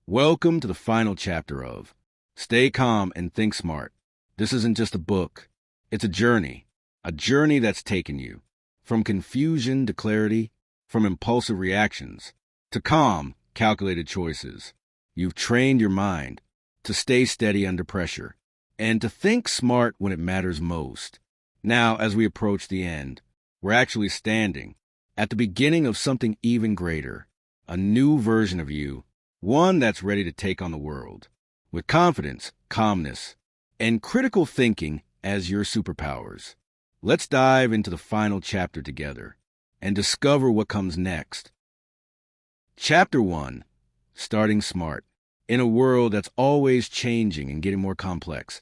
Welcome to the final chapter of Stay Calm and Think Smart. This isn't just a book. It's a journey that's taken you from confusion to clarity, from impulsive reactions to calm, calculated choices. You've trained your mind to stay steady under pressure and to think smart when it matters most. Now, as we approach the end, we're actually standing at the beginning of something even greater, a new version of you, one that's ready to take on the world, with confidence, calmness, and critical thinking as your superpowers. Let's dive into the final chapter together and discover what comes next. Chapter 1, Starting Smart. In a world that's always changing and getting more complex,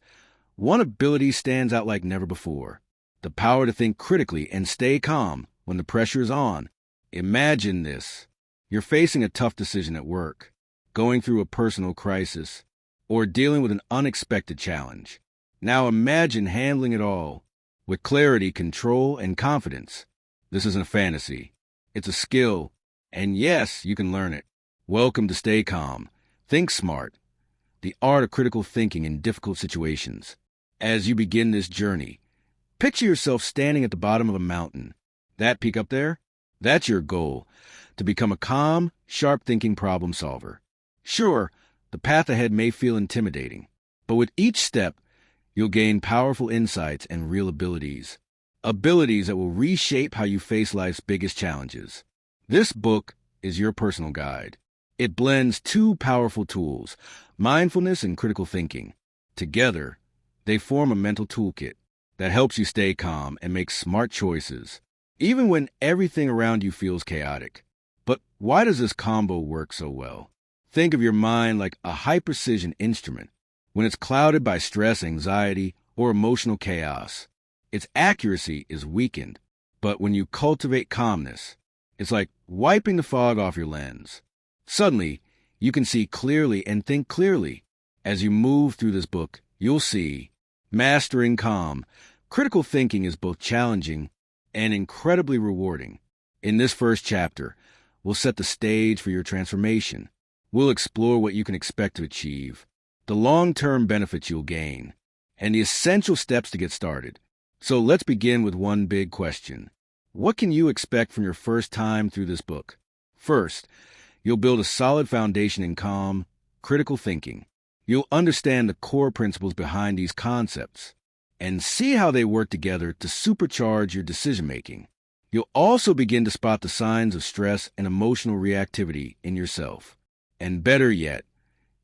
one ability stands out like never before: the power to think critically and stay calm when the pressure is on. Imagine this. You're facing a tough decision at work, going through a personal crisis, or dealing with an unexpected challenge. Now imagine handling it all with clarity, control, and confidence. This isn't a fantasy. It's a skill, and yes, you can learn it. Welcome to Stay Calm, Think Smart, the art of critical thinking in difficult situations. As you begin this journey, picture yourself standing at the bottom of a mountain. That peak up there? That's your goal, to become a calm, sharp-thinking problem solver. Sure, the path ahead may feel intimidating, but with each step, you'll gain powerful insights and real abilities that will reshape how you face life's biggest challenges. This book is your personal guide. It blends two powerful tools, mindfulness and critical thinking. Together, they form a mental toolkit that helps you stay calm and make smart choices, even when everything around you feels chaotic. But why does this combo work so well? Think of your mind like a high-precision instrument. When it's clouded by stress, anxiety, or emotional chaos, its accuracy is weakened. But when you cultivate calmness, it's like wiping the fog off your lens. Suddenly, you can see clearly and think clearly. As you move through this book, you'll see mastering calm. Critical thinking is both challenging and incredibly rewarding. In this first chapter, we'll set the stage for your transformation. We'll explore what you can expect to achieve, the long-term benefits you'll gain, and the essential steps to get started. So let's begin with one big question. What can you expect from your first time through this book? First, you'll build a solid foundation in calm, critical thinking. You'll understand the core principles behind these concepts and see how they work together to supercharge your decision-making. You'll also begin to spot the signs of stress and emotional reactivity in yourself. And better yet,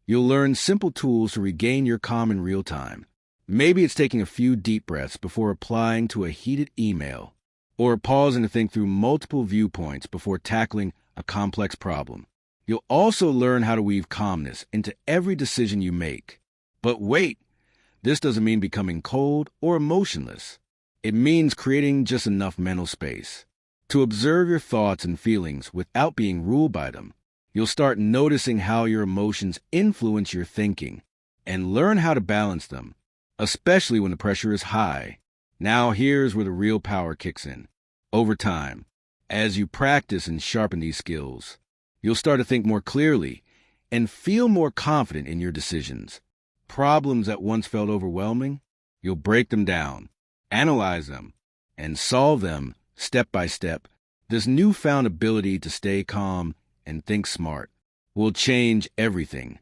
you'll learn simple tools to regain your calm in real time. Maybe it's taking a few deep breaths before replying to a heated email, or pausing to think through multiple viewpoints before tackling a complex problem. You'll also learn how to weave calmness into every decision you make. But wait, this doesn't mean becoming cold or emotionless. It means creating just enough mental space to observe your thoughts and feelings without being ruled by them. You'll start noticing how your emotions influence your thinking and learn how to balance them, especially when the pressure is high. Now here's where the real power kicks in. Over time, as you practice and sharpen these skills, you'll start to think more clearly and feel more confident in your decisions. Problems that once felt overwhelming, you'll break them down, analyze them, and solve them step by step. This newfound ability to stay calm and think smart will change everything,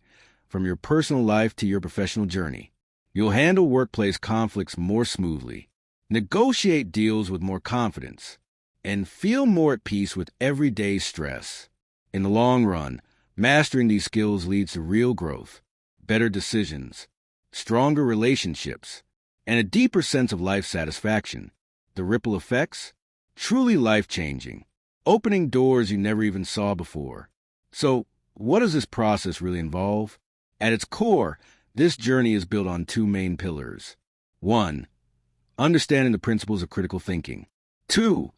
from your personal life to your professional journey. You'll handle workplace conflicts more smoothly, negotiate deals with more confidence, and feel more at peace with everyday stress. In the long run, mastering these skills leads to real growth, better decisions, stronger relationships, and a deeper sense of life satisfaction. The ripple effects? Truly life-changing, opening doors you never even saw before. So, what does this process really involve? At its core, this journey is built on two main pillars. 1. Understanding the principles of critical thinking. 2.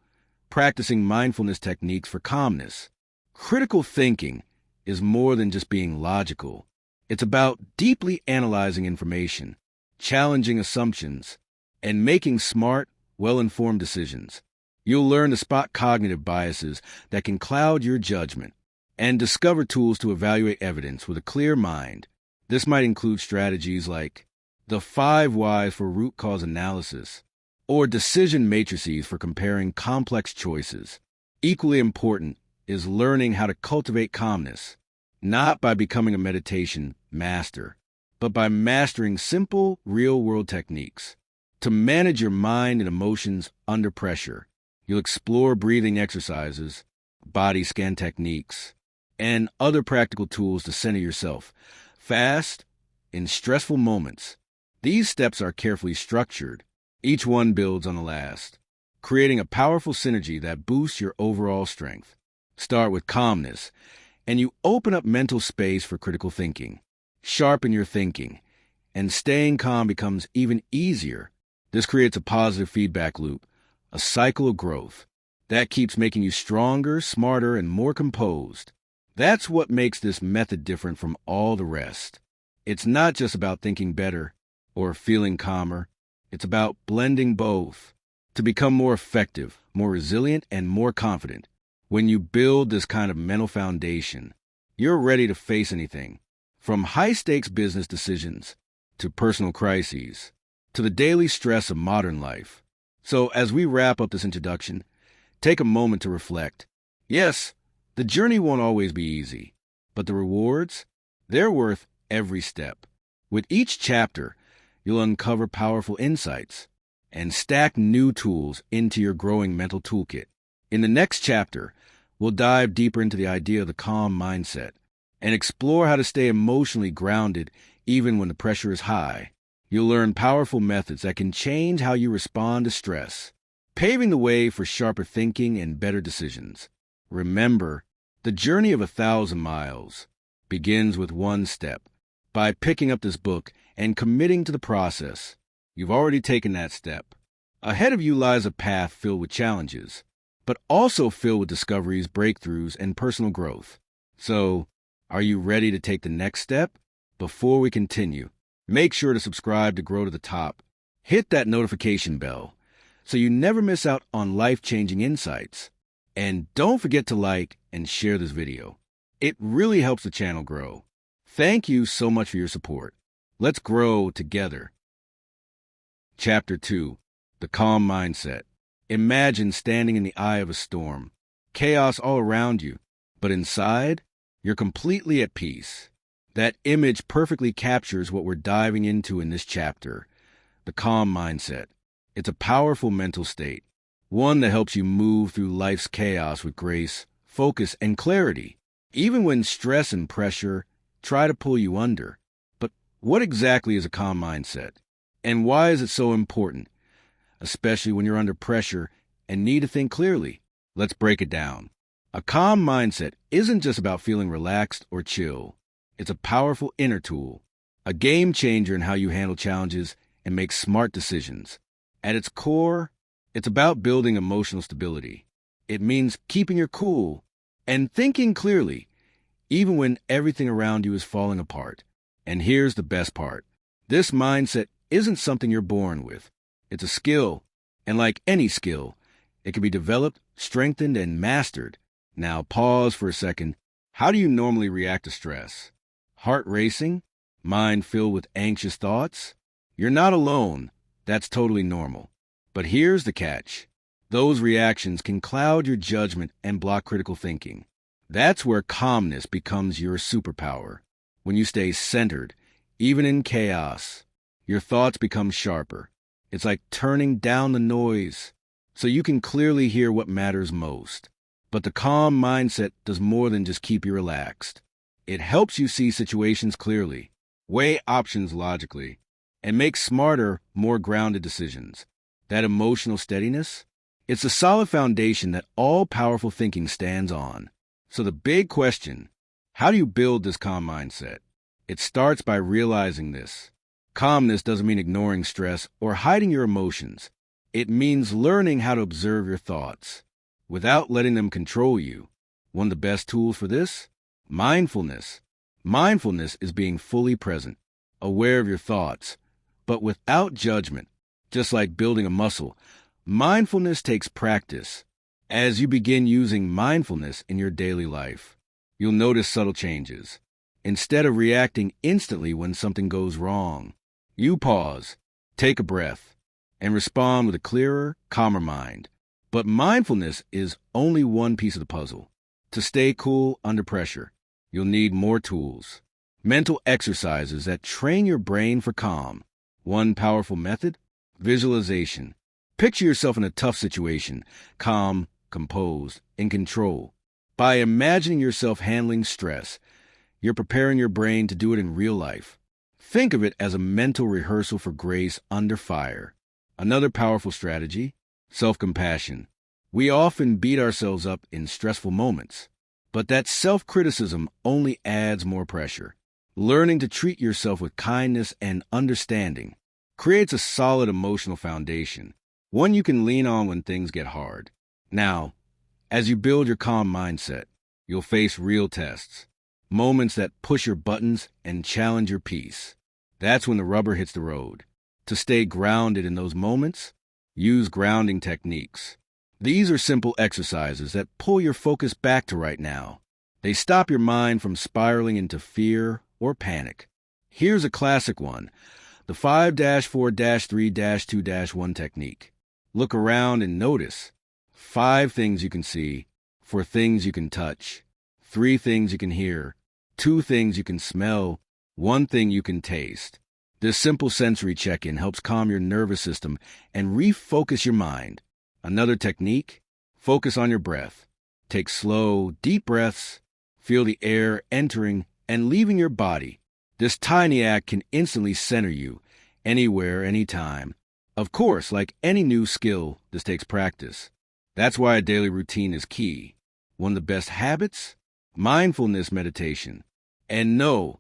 Practicing mindfulness techniques for calmness. Critical thinking is more than just being logical. It's about deeply analyzing information, challenging assumptions, and making smart, well-informed decisions. You'll learn to spot cognitive biases that can cloud your judgment, and discover tools to evaluate evidence with a clear mind. This might include strategies like the 5 whys for root cause analysis or decision matrices for comparing complex choices. Equally important is learning how to cultivate calmness, not by becoming a meditation master, but by mastering simple, real-world techniques. To manage your mind and emotions under pressure, you'll explore breathing exercises, body scan techniques, and other practical tools to center yourself fast in stressful moments. These steps are carefully structured. Each one builds on the last, creating a powerful synergy that boosts your overall strength. Start with calmness, and you open up mental space for critical thinking. Sharpen your thinking, and staying calm becomes even easier. This creates a positive feedback loop, a cycle of growth that keeps making you stronger, smarter, and more composed. That's what makes this method different from all the rest. It's not just about thinking better or feeling calmer. It's about blending both to become more effective, more resilient, and more confident. When you build this kind of mental foundation, you're ready to face anything, from high-stakes business decisions to personal crises to the daily stress of modern life. So as we wrap up this introduction, take a moment to reflect. Yes, the journey won't always be easy, but the rewards, they're worth every step. With each chapter, you'll uncover powerful insights and stack new tools into your growing mental toolkit. In the next chapter, we'll dive deeper into the idea of the calm mindset and explore how to stay emotionally grounded even when the pressure is high. You'll learn powerful methods that can change how you respond to stress, paving the way for sharper thinking and better decisions. Remember, the journey of 1,000 miles begins with one step. By picking up this book and committing to the process, you've already taken that step. Ahead of you lies a path filled with challenges, but also filled with discoveries, breakthroughs, and personal growth. So, are you ready to take the next step? Before we continue, make sure to subscribe to Grow to the Top. Hit that notification bell so you never miss out on life-changing insights. And don't forget to like and share this video. It really helps the channel grow. Thank you so much for your support. Let's grow together. Chapter 2. The Calm Mindset. Imagine standing in the eye of a storm. Chaos all around you, but inside, you're completely at peace. That image perfectly captures what we're diving into in this chapter. The calm mindset. It's a powerful mental state, one that helps you move through life's chaos with grace, focus, and clarity, even when stress and pressure try to pull you under. But what exactly is a calm mindset? And why is it so important, especially when you're under pressure and need to think clearly? Let's break it down. A calm mindset isn't just about feeling relaxed or chill. It's a powerful inner tool, a game changer in how you handle challenges and make smart decisions. At its core, it's about building emotional stability. It means keeping your cool and thinking clearly, even when everything around you is falling apart. And here's the best part. This mindset isn't something you're born with. It's a skill, and like any skill, it can be developed, strengthened, and mastered. Now pause for a second. How do you normally react to stress? Heart racing? Mind filled with anxious thoughts? You're not alone. That's totally normal. But here's the catch. Those reactions can cloud your judgment and block critical thinking. That's where calmness becomes your superpower. When you stay centered, even in chaos, your thoughts become sharper. It's like turning down the noise so you can clearly hear what matters most. But the calm mindset does more than just keep you relaxed. It helps you see situations clearly, weigh options logically, and make smarter, more grounded decisions. That emotional steadiness? It's a solid foundation that all powerful thinking stands on. So the big question, how do you build this calm mindset? It starts by realizing this. Calmness doesn't mean ignoring stress or hiding your emotions. It means learning how to observe your thoughts without letting them control you. One of the best tools for this? Mindfulness. Mindfulness is being fully present, aware of your thoughts, but without judgment. Just like building a muscle, mindfulness takes practice. As you begin using mindfulness in your daily life, you'll notice subtle changes. Instead of reacting instantly when something goes wrong, you pause, take a breath, and respond with a clearer, calmer mind. But mindfulness is only one piece of the puzzle. To stay cool under pressure, you'll need more tools. Mental exercises that train your brain for calm. One powerful method: visualization. Picture yourself in a tough situation, calm, composed, in control. By imagining yourself handling stress, you're preparing your brain to do it in real life. Think of it as a mental rehearsal for grace under fire. Another powerful strategy: self-compassion. We often beat ourselves up in stressful moments, but that self-criticism only adds more pressure. Learning to treat yourself with kindness and understanding creates a solid emotional foundation, one you can lean on when things get hard. Now, as you build your calm mindset, you'll face real tests, moments that push your buttons and challenge your peace. That's when the rubber hits the road. To stay grounded in those moments, use grounding techniques. These are simple exercises that pull your focus back to right now. They stop your mind from spiraling into fear or panic. Here's a classic one: the 5-4-3-2-1 technique. Look around and notice 5 things you can see, 4 things you can touch, 3 things you can hear, 2 things you can smell, 1 thing you can taste. This simple sensory check-in helps calm your nervous system and refocus your mind. Another technique: focus on your breath. Take slow, deep breaths. Feel the air entering and leaving your body. This tiny act can instantly center you, anywhere, anytime. Of course, like any new skill, this takes practice. That's why a daily routine is key. One of the best habits: mindfulness meditation. And no,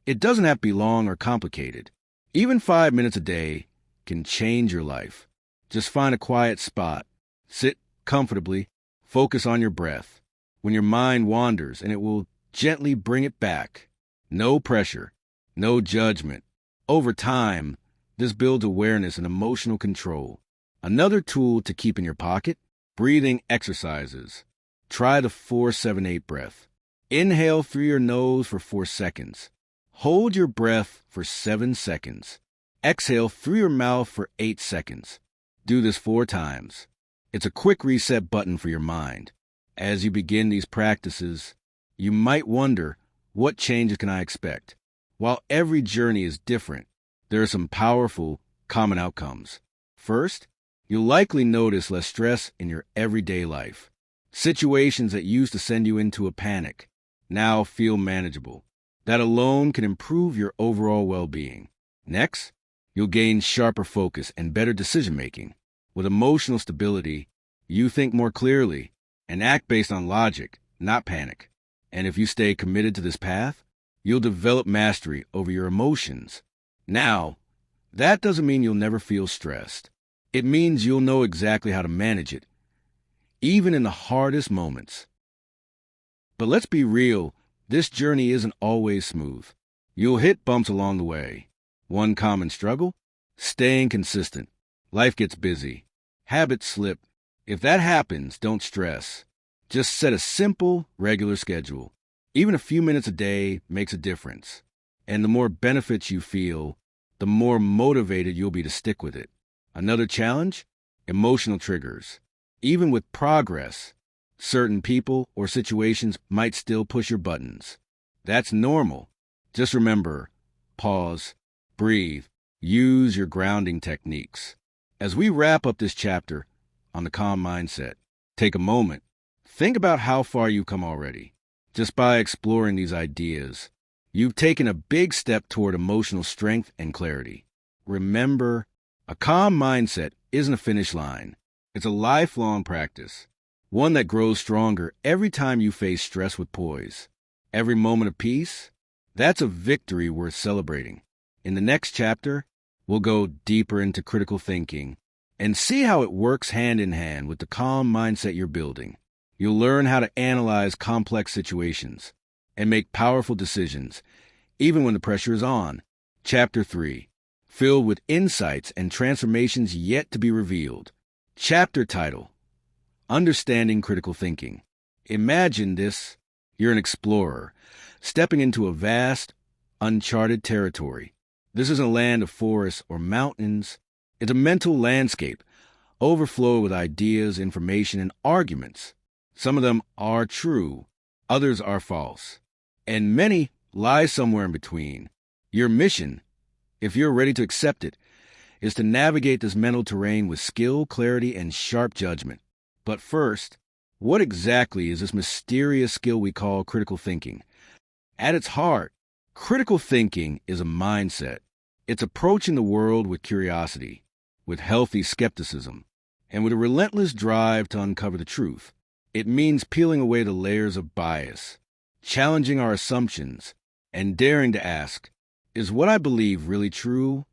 it doesn't have to be long or complicated. Even 5 minutes a day can change your life. Just find a quiet spot, sit comfortably, focus on your breath. When your mind wanders, and it will gently bring it back. No pressure, no judgment. Over time, this builds awareness and emotional control. Another tool to keep in your pocket: breathing exercises. Try the 4-7-8 breath. Inhale through your nose for 4 seconds. Hold your breath for 7 seconds. Exhale through your mouth for 8 seconds. Do this 4 times. It's a quick reset button for your mind. As you begin these practices, you might wonder, what changes can I expect? While every journey is different, there are some powerful, common outcomes. First, you'll likely notice less stress in your everyday life. Situations that used to send you into a panic now feel manageable. That alone can improve your overall well-being. Next, you'll gain sharper focus and better decision-making. With emotional stability, you think more clearly and act based on logic, not panic. And if you stay committed to this path, you'll develop mastery over your emotions. Now, that doesn't mean you'll never feel stressed. It means you'll know exactly how to manage it, even in the hardest moments. But let's be real, this journey isn't always smooth. You'll hit bumps along the way. One common struggle: staying consistent. Life gets busy. Habits slip. If that happens, don't stress. Just set a simple, regular schedule. Even a few minutes a day makes a difference. And the more benefits you feel, the more motivated you'll be to stick with it. Another challenge: emotional triggers. Even with progress, certain people or situations might still push your buttons. That's normal. Just remember: pause, breathe, use your grounding techniques. As we wrap up this chapter on the calm mindset, take a moment. Think about how far you've come already. Just by exploring these ideas, you've taken a big step toward emotional strength and clarity. Remember, a calm mindset isn't a finish line. It's a lifelong practice, one that grows stronger every time you face stress with poise. Every moment of peace, that's a victory worth celebrating. In the next chapter, we'll go deeper into critical thinking and see how it works hand in hand with the calm mindset you're building. You'll learn how to analyze complex situations and make powerful decisions, even when the pressure is on. Chapter 3, filled with insights and transformations yet to be revealed. Chapter title: Understanding Critical Thinking. Imagine this: You're an explorer, stepping into a vast, uncharted territory. This isn't a land of forests or mountains. It's a mental landscape, overflowed with ideas, information, and arguments. Some of them are true, others are false, and many lie somewhere in between. Your mission, if you're ready to accept it, is to navigate this mental terrain with skill, clarity, and sharp judgment. But first, what exactly is this mysterious skill we call critical thinking? At its heart, critical thinking is a mindset. It's approaching the world with curiosity, with healthy skepticism, and with a relentless drive to uncover the truth. It means peeling away the layers of bias, challenging our assumptions, and daring to ask, is what I believe really true?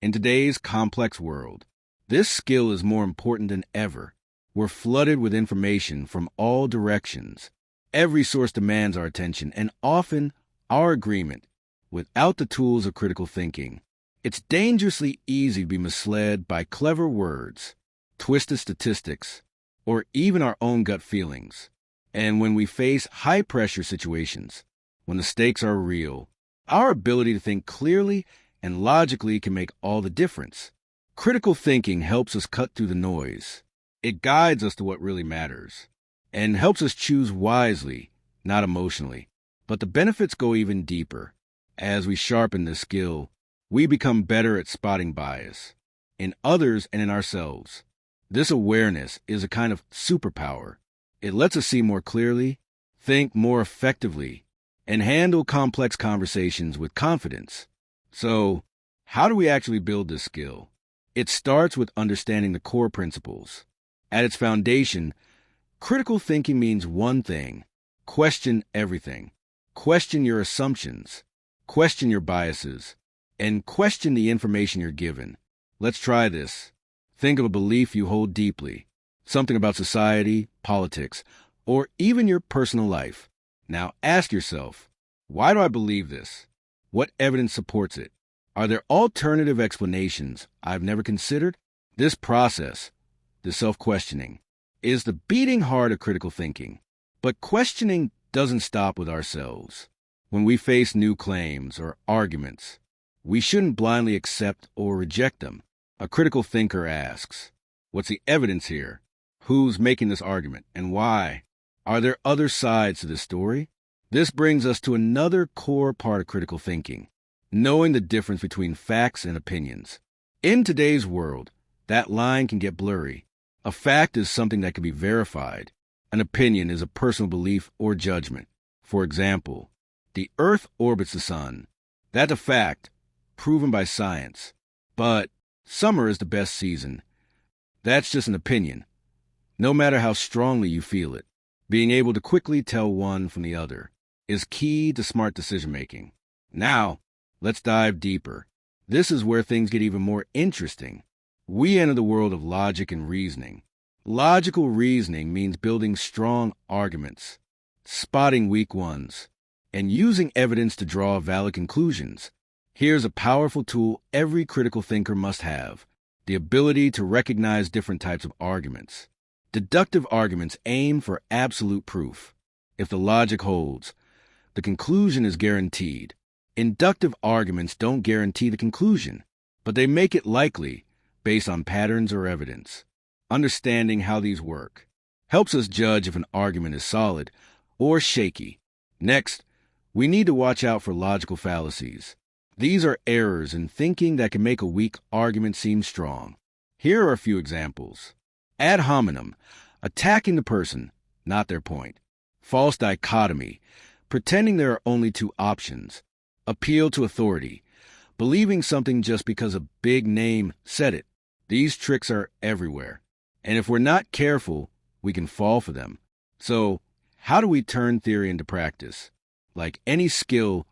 In today's complex world, this skill is more important than ever. We're flooded with information from all directions. Every source demands our attention and often our agreement. Without the tools of critical thinking, it's dangerously easy to be misled by clever words, twisted statistics, or even our own gut feelings. And when we face high-pressure situations, when the stakes are real, our ability to think clearly and logically can make all the difference. Critical thinking helps us cut through the noise. It guides us to what really matters and helps us choose wisely, not emotionally. But the benefits go even deeper. As we sharpen this skill, we become better at spotting bias in others and in ourselves. This awareness is a kind of superpower. It lets us see more clearly, think more effectively, and handle complex conversations with confidence. So, how do we actually build this skill? It starts with understanding the core principles. At its foundation, critical thinking means one thing: question everything. Question your assumptions, question your biases, and question the information you're given. Let's try this. Think of a belief you hold deeply, something about society, politics, or even your personal life. Now ask yourself, why do I believe this? What evidence supports it? Are there alternative explanations I've never considered? This process, the self-questioning, is the beating heart of critical thinking. But questioning doesn't stop with ourselves. When we face new claims or arguments, we shouldn't blindly accept or reject them. A critical thinker asks, what's the evidence here? Who's making this argument and why? Are there other sides to this story? This brings us to another core part of critical thinking, knowing the difference between facts and opinions. In today's world, that line can get blurry. A fact is something that can be verified. An opinion is a personal belief or judgment. For example, the Earth orbits the Sun. That's a fact, proven by science. But summer is the best season. That's just an opinion, no matter how strongly you feel it. Being able to quickly tell one from the other is key to smart decision-making. Now, let's dive deeper. This is where things get even more interesting. We enter the world of logic and reasoning. Logical reasoning means building strong arguments, spotting weak ones, and using evidence to draw valid conclusions. Here's a powerful tool every critical thinker must have: the ability to recognize different types of arguments. Deductive arguments aim for absolute proof. If the logic holds, the conclusion is guaranteed. Inductive arguments don't guarantee the conclusion, but they make it likely based on patterns or evidence. Understanding how these work helps us judge if an argument is solid or shaky. Next, we need to watch out for logical fallacies. These are errors in thinking that can make a weak argument seem strong. Here are a few examples. Ad hominem, attacking the person, not their point. False dichotomy, pretending there are only two options. Appeal to authority, believing something just because a big name said it. These tricks are everywhere, and if we're not careful, we can fall for them. So, how do we turn theory into practice? Like any skill,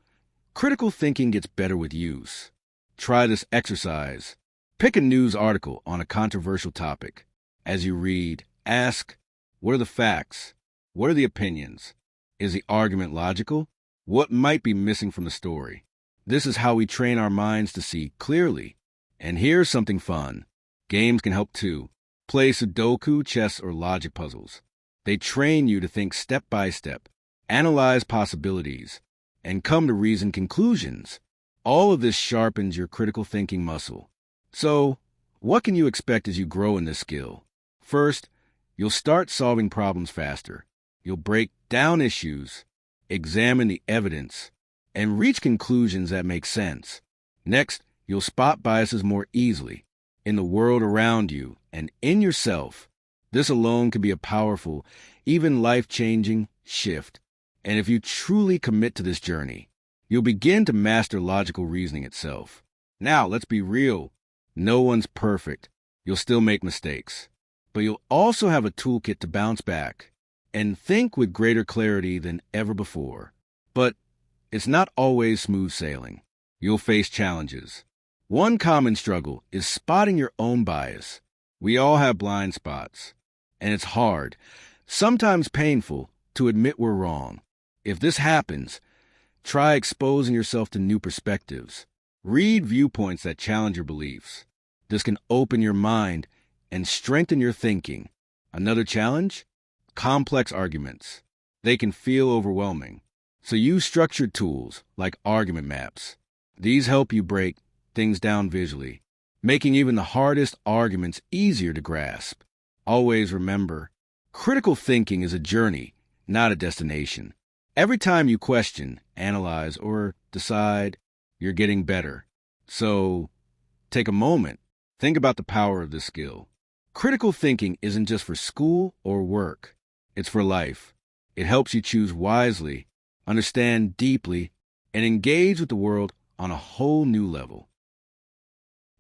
critical thinking gets better with use. Try this exercise. Pick a news article on a controversial topic. As you read, ask, what are the facts? What are the opinions? Is the argument logical? What might be missing from the story? This is how we train our minds to see clearly. And here's something fun. Games can help too. Play Sudoku, chess, or logic puzzles. They train you to think step by step. analyze possibilities, and come to reasoned conclusions. All of this sharpens your critical thinking muscle. So, what can you expect as you grow in this skill? First, you'll start solving problems faster. You'll break down issues, examine the evidence, and reach conclusions that make sense. Next, you'll spot biases more easily in the world around you and in yourself. This alone can be a powerful, even life-changing shift. And if you truly commit to this journey, you'll begin to master logical reasoning itself. Now, let's be real. No one's perfect. You'll still make mistakes. But you'll also have a toolkit to bounce back and think with greater clarity than ever before. But it's not always smooth sailing. You'll face challenges. One common struggle is spotting your own bias. We all have blind spots, and it's hard, sometimes painful, to admit we're wrong. If this happens, try exposing yourself to new perspectives. Read viewpoints that challenge your beliefs. This can open your mind and strengthen your thinking. Another challenge? Complex arguments. They can feel overwhelming. So use structured tools like argument maps. These help you break things down visually, making even the hardest arguments easier to grasp. Always remember, critical thinking is a journey, not a destination. Every time you question, analyze, or decide, you're getting better. So, take a moment. Think about the power of this skill. Critical thinking isn't just for school or work. It's for life. It helps you choose wisely, understand deeply, and engage with the world on a whole new level.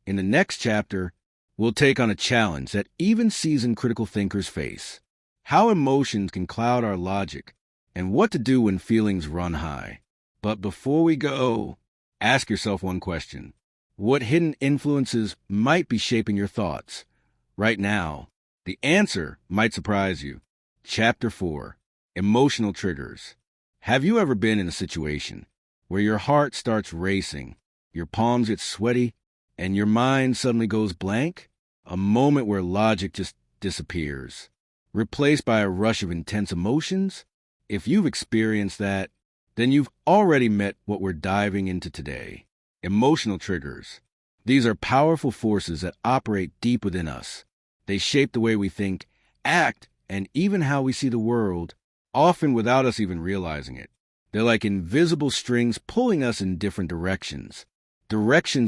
In the next chapter, we'll take on a challenge that even seasoned critical thinkers face: how emotions can cloud our logic and what to do when feelings run high. But before we go, ask yourself one question. What hidden influences might be shaping your thoughts right now? The answer might surprise you. Chapter 4: Emotional Triggers. Have you ever been in a situation where your heart starts racing, your palms get sweaty, and your mind suddenly goes blank? A moment where logic just disappears, replaced by a rush of intense emotions? If you've experienced that, then you've already met what we're diving into today. Emotional triggers. These are powerful forces that operate deep within us. They shape the way we think, act, and even how we see the world, often without us even realizing it. They're like invisible strings pulling us in different directions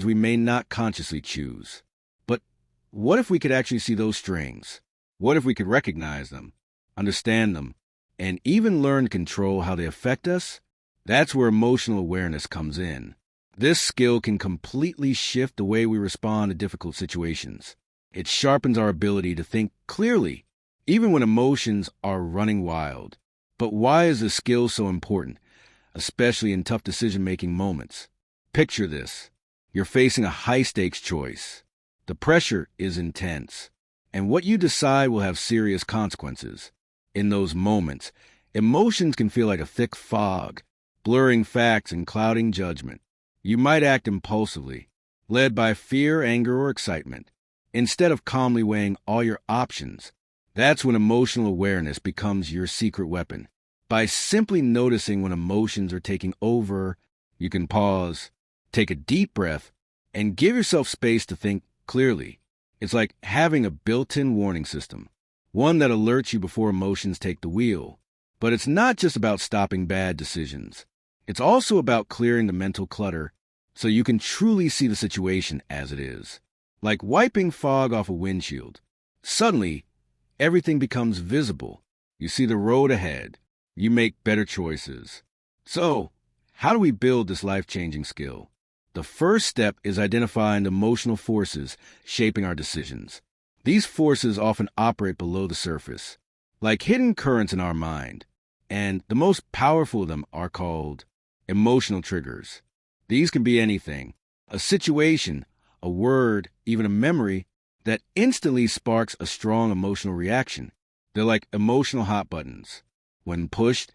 we may not consciously choose. But what if we could actually see those strings? What if we could recognize them, understand them, and even learn to control how they affect us? That's where emotional awareness comes in. This skill can completely shift the way we respond to difficult situations. It sharpens our ability to think clearly, even when emotions are running wild. But why is this skill so important, especially in tough decision-making moments? Picture this. You're facing a high-stakes choice. The pressure is intense, and what you decide will have serious consequences. In those moments, emotions can feel like a thick fog, blurring facts and clouding judgment. You might act impulsively, led by fear, anger, or excitement, instead of calmly weighing all your options. That's when emotional awareness becomes your secret weapon. By simply noticing when emotions are taking over, you can pause, take a deep breath, and give yourself space to think clearly. It's like having a built-in warning system, one that alerts you before emotions take the wheel. But it's not just about stopping bad decisions. It's also about clearing the mental clutter so you can truly see the situation as it is. Like wiping fog off a windshield. Suddenly, everything becomes visible. You see the road ahead. You make better choices. So, how do we build this life-changing skill? The first step is identifying the emotional forces shaping our decisions. These forces often operate below the surface, like hidden currents in our mind, and the most powerful of them are called emotional triggers. These can be anything: a situation, a word, even a memory that instantly sparks a strong emotional reaction. They're like emotional hot buttons. When pushed,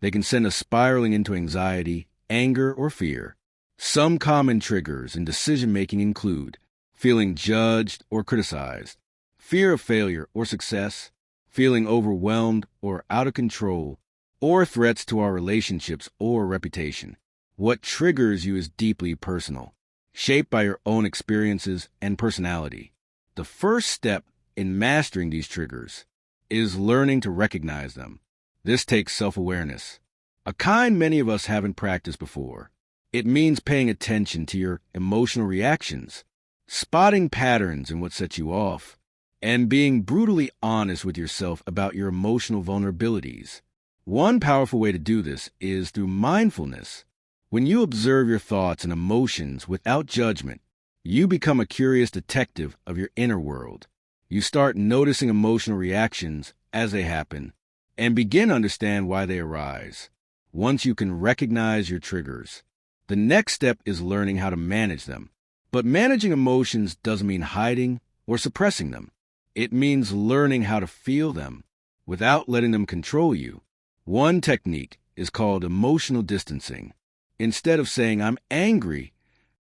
they can send us spiraling into anxiety, anger, or fear. Some common triggers in decision-making include feeling judged or criticized, fear of failure or success, feeling overwhelmed or out of control, or threats to our relationships or reputation. What triggers you is deeply personal, shaped by your own experiences and personality. The first step in mastering these triggers is learning to recognize them. This takes self-awareness, a kind many of us haven't practiced before. It means paying attention to your emotional reactions, spotting patterns in what sets you off, and being brutally honest with yourself about your emotional vulnerabilities. One powerful way to do this is through mindfulness. When you observe your thoughts and emotions without judgment, you become a curious detective of your inner world. You start noticing emotional reactions as they happen and begin to understand why they arise. Once you can recognize your triggers, the next step is learning how to manage them. But managing emotions doesn't mean hiding or suppressing them. It means learning how to feel them without letting them control you. One technique is called emotional distancing. Instead of saying, "I'm angry,"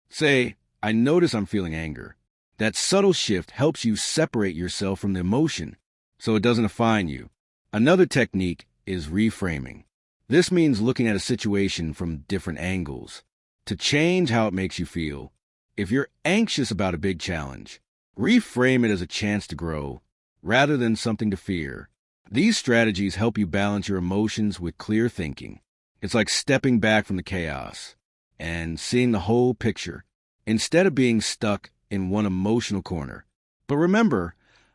say, "I notice I'm feeling anger." That subtle shift helps you separate yourself from the emotion so it doesn't define you. Another technique is reframing. This means looking at a situation from different angles to change how it makes you feel. If you're anxious about a big challenge, reframe it as a chance to grow rather than something to fear. These strategies help you balance your emotions with clear thinking. It's like stepping back from the chaos and seeing the whole picture instead of being stuck in one emotional corner. But remember,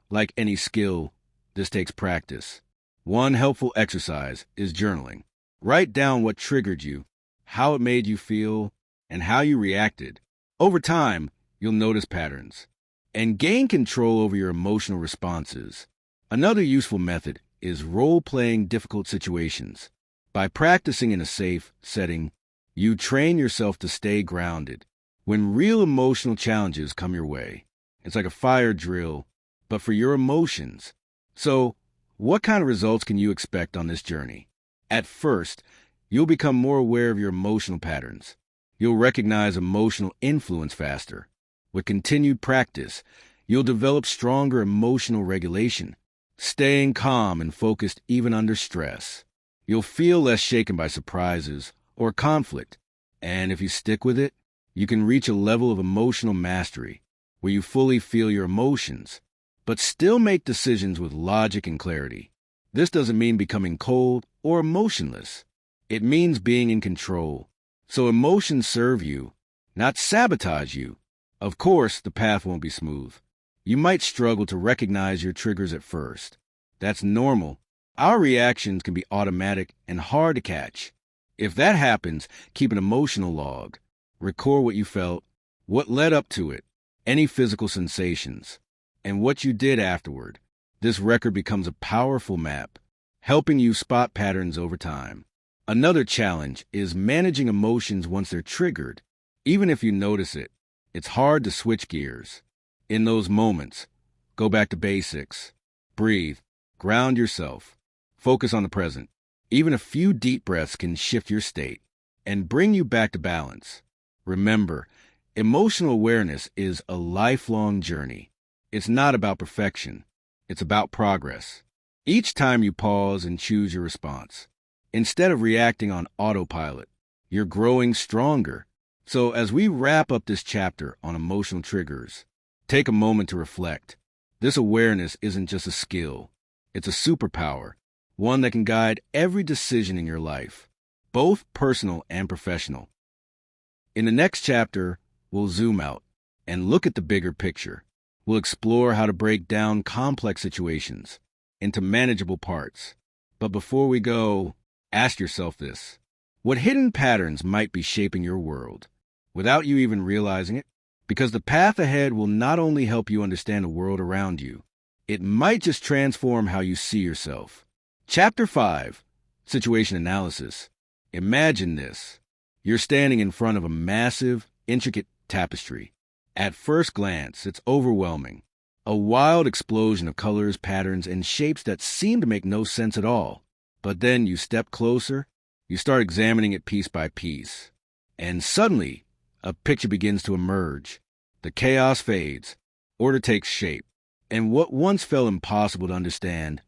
like any skill, this takes practice. One helpful exercise is journaling. Write down what triggered you, how it made you feel, and how you reacted. Over time, you'll notice patterns and gain control over your emotional responses. Another useful method is role-playing difficult situations. By practicing in a safe setting, you train yourself to stay grounded when real emotional challenges come your way. It's like a fire drill, but for your emotions. So, what kind of results can you expect on this journey? At first, you'll become more aware of your emotional patterns. You'll recognize emotional influence faster. With continued practice, you'll develop stronger emotional regulation, staying calm and focused even under stress. You'll feel less shaken by surprises or conflict, and if you stick with it, you can reach a level of emotional mastery where you fully feel your emotions, but still make decisions with logic and clarity. This doesn't mean becoming cold or emotionless. It means being in control, so emotions serve you, not sabotage you. Of course, the path won't be smooth. You might struggle to recognize your triggers at first. That's normal. Our reactions can be automatic and hard to catch. If that happens, keep an emotional log. Record what you felt, what led up to it, any physical sensations, and what you did afterward. This record becomes a powerful map, helping you spot patterns over time. Another challenge is managing emotions once they're triggered. Even if you notice it, it's hard to switch gears. In those moments, go back to basics. Breathe, ground yourself, focus on the present. Even a few deep breaths can shift your state and bring you back to balance. Remember, emotional awareness is a lifelong journey. It's not about perfection. It's about progress. Each time you pause and choose your response, instead of reacting on autopilot, you're growing stronger. So as we wrap up this chapter on emotional triggers, take a moment to reflect. This awareness isn't just a skill. It's a superpower, one that can guide every decision in your life, both personal and professional. In the next chapter, we'll zoom out and look at the bigger picture. We'll explore how to break down complex situations into manageable parts. But before we go, ask yourself this. What hidden patterns might be shaping your world without you even realizing it? Because the path ahead will not only help you understand the world around you, it might just transform how you see yourself. Chapter 5, Situation Analysis. Imagine this. You're standing in front of a massive, intricate tapestry. At first glance, it's overwhelming. A wild explosion of colors, patterns, and shapes that seem to make no sense at all. But then you step closer, you start examining it piece by piece, and suddenly, a picture begins to emerge. The chaos fades, order takes shape, and what once felt impossible to understand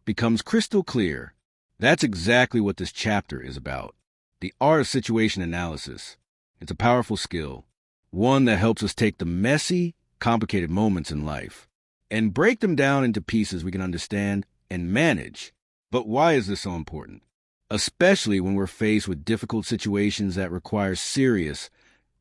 becomes crystal clear. That's exactly what this chapter is about. The art of situation analysis. It's a powerful skill, one that helps us take the messy, complicated moments in life and break them down into pieces we can understand and manage. But why is this so important? Especially when we're faced with difficult situations that require serious,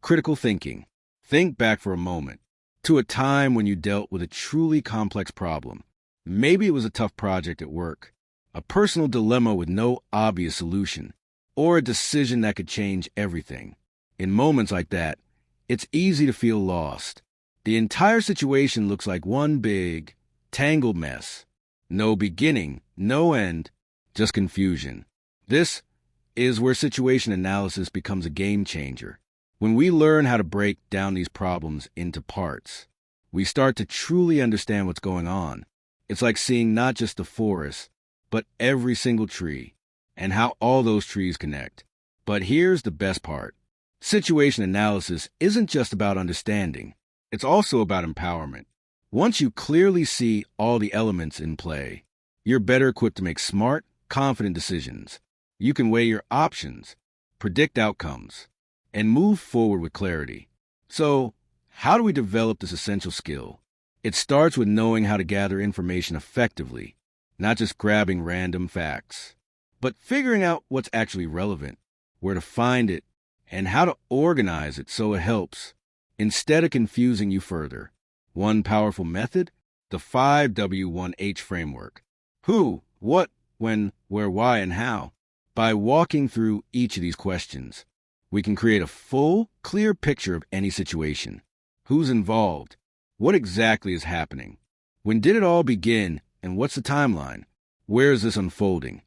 critical thinking. Think back for a moment to a time when you dealt with a truly complex problem. Maybe it was a tough project at work, a personal dilemma with no obvious solution, or a decision that could change everything. In moments like that, it's easy to feel lost. The entire situation looks like one big, tangled mess. No beginning, no end, just confusion. This is where situation analysis becomes a game changer. When we learn how to break down these problems into parts, we start to truly understand what's going on. It's like seeing not just the forest, but every single tree, and how all those trees connect. But here's the best part. Situation analysis isn't just about understanding. It's also about empowerment. Once you clearly see all the elements in play, you're better equipped to make smart, confident decisions. You can weigh your options, predict outcomes, and move forward with clarity. So, how do we develop this essential skill? It starts with knowing how to gather information effectively, not just grabbing random facts, but figuring out what's actually relevant, where to find it, and how to organize it so it helps, instead of confusing you further. One powerful method? The 5W1H framework. Who, what, when, where, why, and how. By walking through each of these questions, we can create a full, clear picture of any situation. Who's involved? What exactly is happening? When did it all begin, and what's the timeline? Where is this unfolding?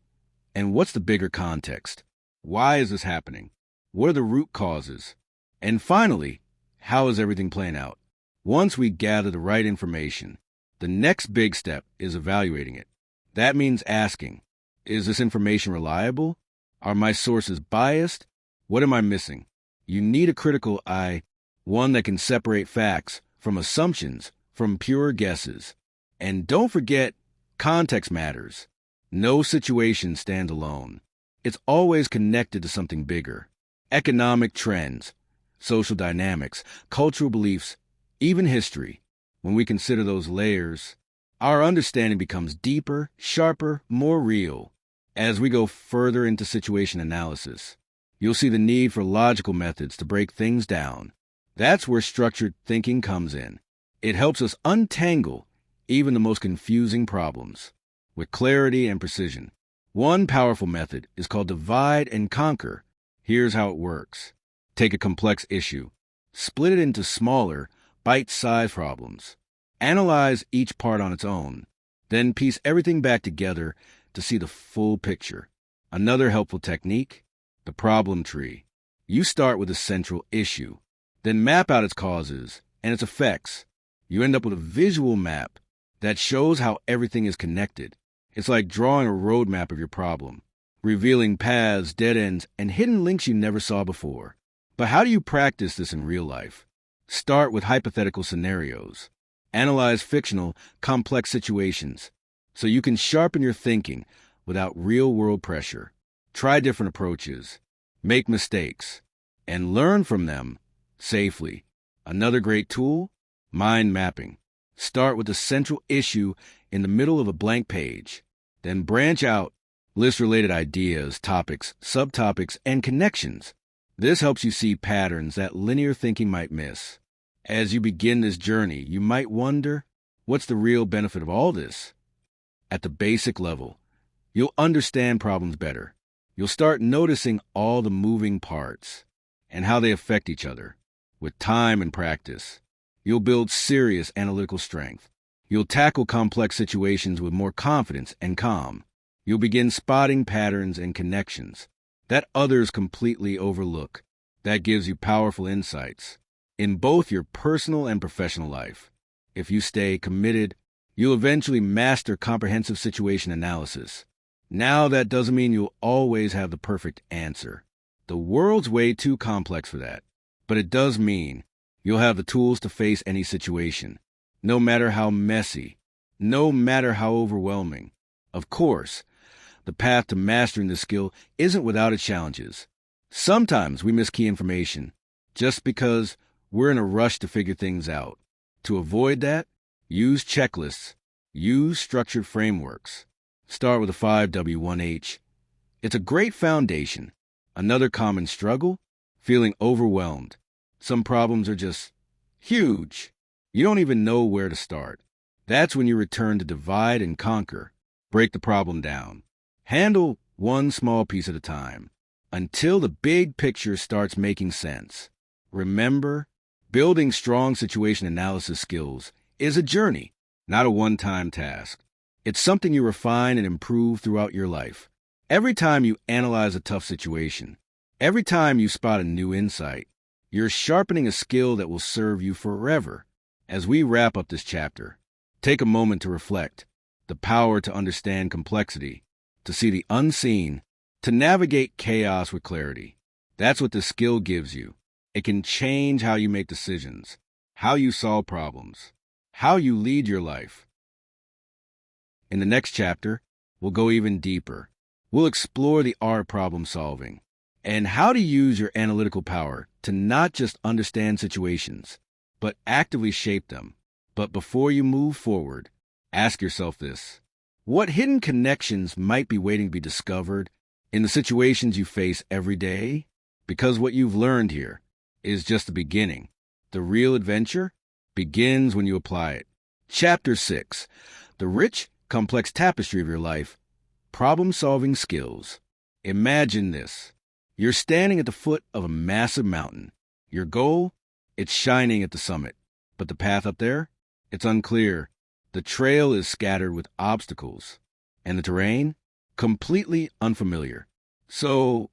And what's the bigger context? Why is this happening? What are the root causes? And finally, how is everything playing out? Once we gather the right information, the next big step is evaluating it. That means asking, is this information reliable? Are my sources biased? What am I missing? You need a critical eye, one that can separate facts from assumptions, from pure guesses. And don't forget, context matters. No situation stands alone. It's always connected to something bigger. Economic trends, social dynamics, cultural beliefs, even history. When we consider those layers, our understanding becomes deeper, sharper, more real. As we go further into situation analysis, you'll see the need for logical methods to break things down. That's where structured thinking comes in. It helps us untangle even the most confusing problems with clarity and precision. One powerful method is called divide and conquer. Here's how it works. Take a complex issue, split it into smaller, bite-sized problems. Analyze each part on its own, then piece everything back together to see the full picture. Another helpful technique, the problem tree. You start with a central issue, then map out its causes and its effects. You end up with a visual map that shows how everything is connected. It's like drawing a roadmap of your problem, revealing paths, dead ends, and hidden links you never saw before. But how do you practice this in real life? Start with hypothetical scenarios. Analyze fictional, complex situations so you can sharpen your thinking without real-world pressure. Try different approaches, make mistakes, and learn from them safely. Another great tool, mind mapping. Start with the central issue in the middle of a blank page. Then branch out, list related ideas, topics, subtopics, and connections. This helps you see patterns that linear thinking might miss. As you begin this journey, you might wonder, what's the real benefit of all this? At the basic level, you'll understand problems better. You'll start noticing all the moving parts and how they affect each other. With time and practice, you'll build serious analytical strength. You'll tackle complex situations with more confidence and calm. You'll begin spotting patterns and connections that others completely overlook. That gives you powerful insights in both your personal and professional life. If you stay committed, you'll eventually master comprehensive situation analysis. Now, that doesn't mean you'll always have the perfect answer. The world's way too complex for that. But it does mean you'll have the tools to face any situation, no matter how messy, no matter how overwhelming. Of course, the path to mastering the skill isn't without its challenges. Sometimes we miss key information just because we're in a rush to figure things out. To avoid that, use checklists, use structured frameworks. Start with a 5W1H. It's a great foundation. Another common struggle? Feeling overwhelmed. Some problems are just huge. You don't even know where to start. That's when you return to divide and conquer. Break the problem down. Handle one small piece at a time until the big picture starts making sense. Remember, building strong situation analysis skills is a journey, not a one-time task. It's something you refine and improve throughout your life. Every time you analyze a tough situation, every time you spot a new insight, you're sharpening a skill that will serve you forever. As we wrap up this chapter, take a moment to reflect. The power to understand complexity, to see the unseen, to navigate chaos with clarity. That's what the skill gives you. It can change how you make decisions, how you solve problems, how you lead your life. In the next chapter, we'll go even deeper. We'll explore the art of problem solving and how to use your analytical power to not just understand situations, but actively shape them. But before you move forward, ask yourself this. What hidden connections might be waiting to be discovered in the situations you face every day? Because what you've learned here is just the beginning. The real adventure begins when you apply it. Chapter 6. The rich, complex tapestry of your life. Problem-solving skills. Imagine this. You're standing at the foot of a massive mountain. Your goal? It's shining at the summit. But the path up there? It's unclear. The trail is scattered with obstacles. And the terrain? Completely unfamiliar. So,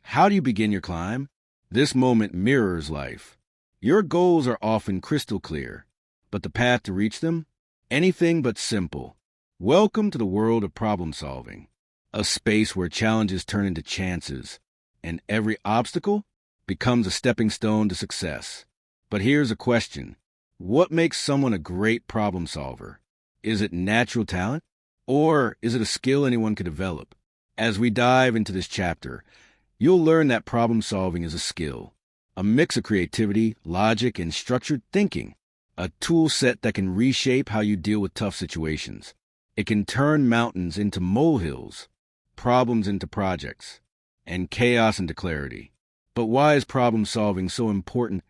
how do you begin your climb? This moment mirrors life. Your goals are often crystal clear, but the path to reach them? Anything but simple. Welcome to the world of problem solving, a space where challenges turn into chances, and every obstacle becomes a stepping stone to success. But here's a question. What makes someone a great problem solver? Is it natural talent, or is it a skill anyone could develop? As we dive into this chapter, you'll learn that problem solving is a skill, a mix of creativity, logic, and structured thinking, a tool set that can reshape how you deal with tough situations. It can turn mountains into molehills, problems into projects, and chaos into clarity. But why is problem solving so important,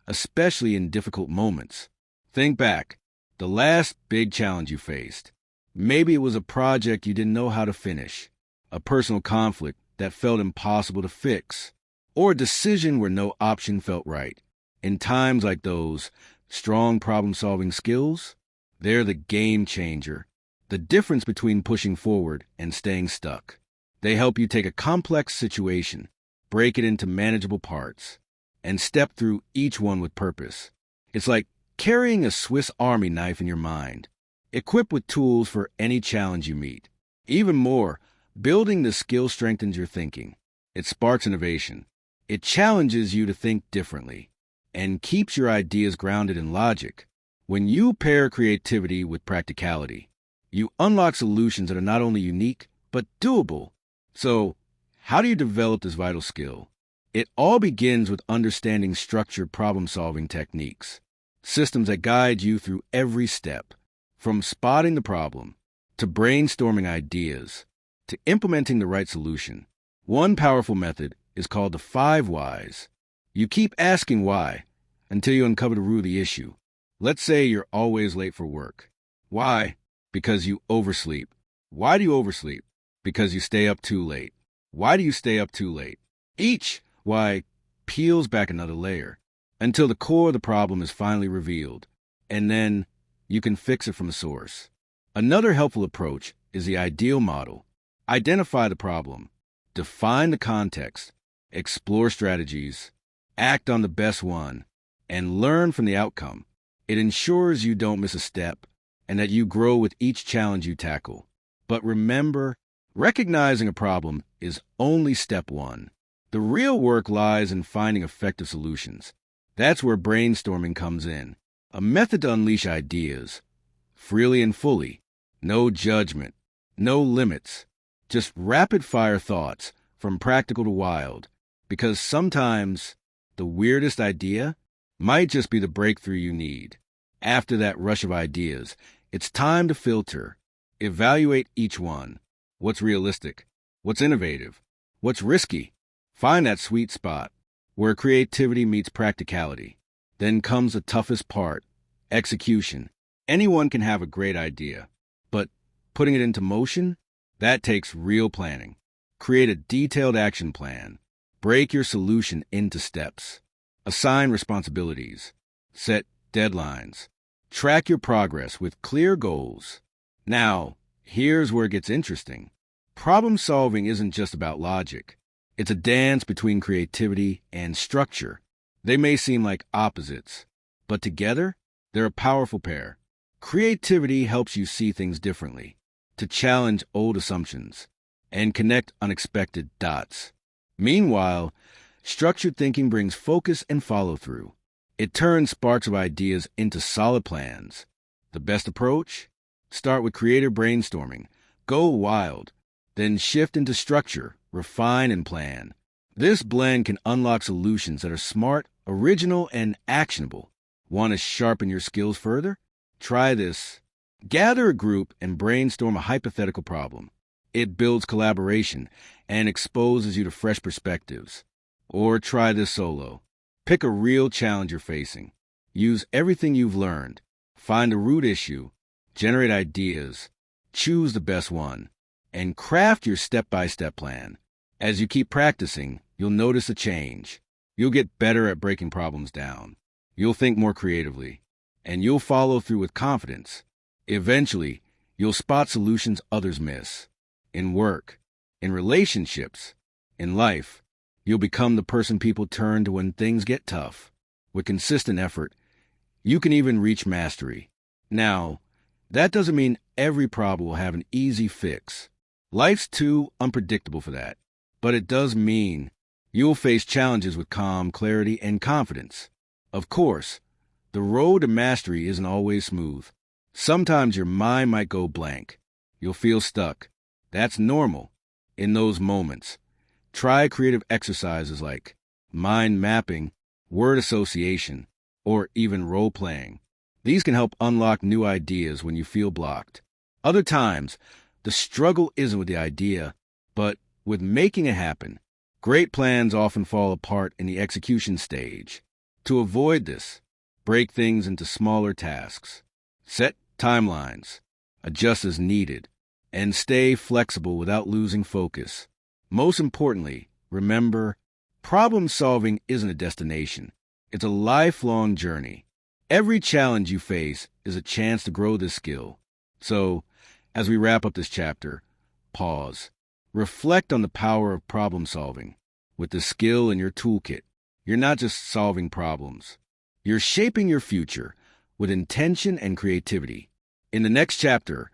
especially in difficult moments? Think back, the last big challenge you faced. Maybe it was a project you didn't know how to finish, a personal conflict that felt impossible to fix, or a decision where no option felt right. In times like those, strong problem-solving skills, they're the game changer, the difference between pushing forward and staying stuck. They help you take a complex situation, break it into manageable parts, and step through each one with purpose. It's like carrying a Swiss Army knife in your mind, equipped with tools for any challenge you meet. Even more, building the skill strengthens your thinking. It sparks innovation. It challenges you to think differently and keeps your ideas grounded in logic. When you pair creativity with practicality, you unlock solutions that are not only unique, but doable. So, how do you develop this vital skill? It all begins with understanding structured problem-solving techniques, systems that guide you through every step, from spotting the problem, to brainstorming ideas, to implementing the right solution. One powerful method is called the 5 whys. You keep asking why until you uncover the root of the issue. Let's say you're always late for work. Why? Because you oversleep. Why do you oversleep? Because you stay up too late. Why do you stay up too late? Each why peels back another layer until the core of the problem is finally revealed, and then you can fix it from the source. Another helpful approach is the ideal model. Identify the problem, define the context, explore strategies, act on the best one, and learn from the outcome. It ensures you don't miss a step and that you grow with each challenge you tackle. But remember, recognizing a problem is only step 1. The real work lies in finding effective solutions. That's where brainstorming comes in, a method to unleash ideas, freely and fully, no judgment, no limits, Just rapid-fire thoughts, from practical to wild, because sometimes the weirdest idea might just be the breakthrough you need. After that rush of ideas, it's time to filter. Evaluate each one. What's realistic? What's innovative? What's risky? Find that sweet spot where creativity meets practicality. Then comes the toughest part, execution. Anyone can have a great idea, but putting it into motion, that takes real planning. Create a detailed action plan. Break your solution into steps. Assign responsibilities. Set deadlines. Track your progress with clear goals. Now, here's where it gets interesting. Problem solving isn't just about logic. It's a dance between creativity and structure. They may seem like opposites, but together, they're a powerful pair. Creativity helps you see things differently, to challenge old assumptions, and connect unexpected dots. Meanwhile, structured thinking brings focus and follow-through. It turns sparks of ideas into solid plans. The best approach? Start with creative brainstorming. Go wild. Then shift into structure, refine, and plan. This blend can unlock solutions that are smart, original, and actionable. Want to sharpen your skills further? Try this. Gather a group and brainstorm a hypothetical problem. It builds collaboration and exposes you to fresh perspectives. Or try this solo. Pick a real challenge you're facing. Use everything you've learned. Find a root issue. Generate ideas. Choose the best one. And craft your step-by-step plan. As you keep practicing, you'll notice a change. You'll get better at breaking problems down. You'll think more creatively. And you'll follow through with confidence. Eventually, you'll spot solutions others miss. In work, in relationships, in life, you'll become the person people turn to when things get tough. With consistent effort, you can even reach mastery. Now, that doesn't mean every problem will have an easy fix. Life's too unpredictable for that. But it does mean you'll face challenges with calm, clarity, and confidence. Of course, the road to mastery isn't always smooth. Sometimes your mind might go blank. You'll feel stuck. That's normal. In those moments, try creative exercises like mind mapping, word association, or even role-playing. These can help unlock new ideas when you feel blocked. Other times, the struggle isn't with the idea, but with making it happen. Great plans often fall apart in the execution stage. To avoid this, break things into smaller tasks. Set timelines. Adjust as needed. And stay flexible without losing focus. Most importantly, remember, problem solving isn't a destination. It's a lifelong journey. Every challenge you face is a chance to grow this skill. So, as we wrap up this chapter, pause. Reflect on the power of problem solving. With the skill in your toolkit, you're not just solving problems. You're shaping your future with intention and creativity. In the next chapter,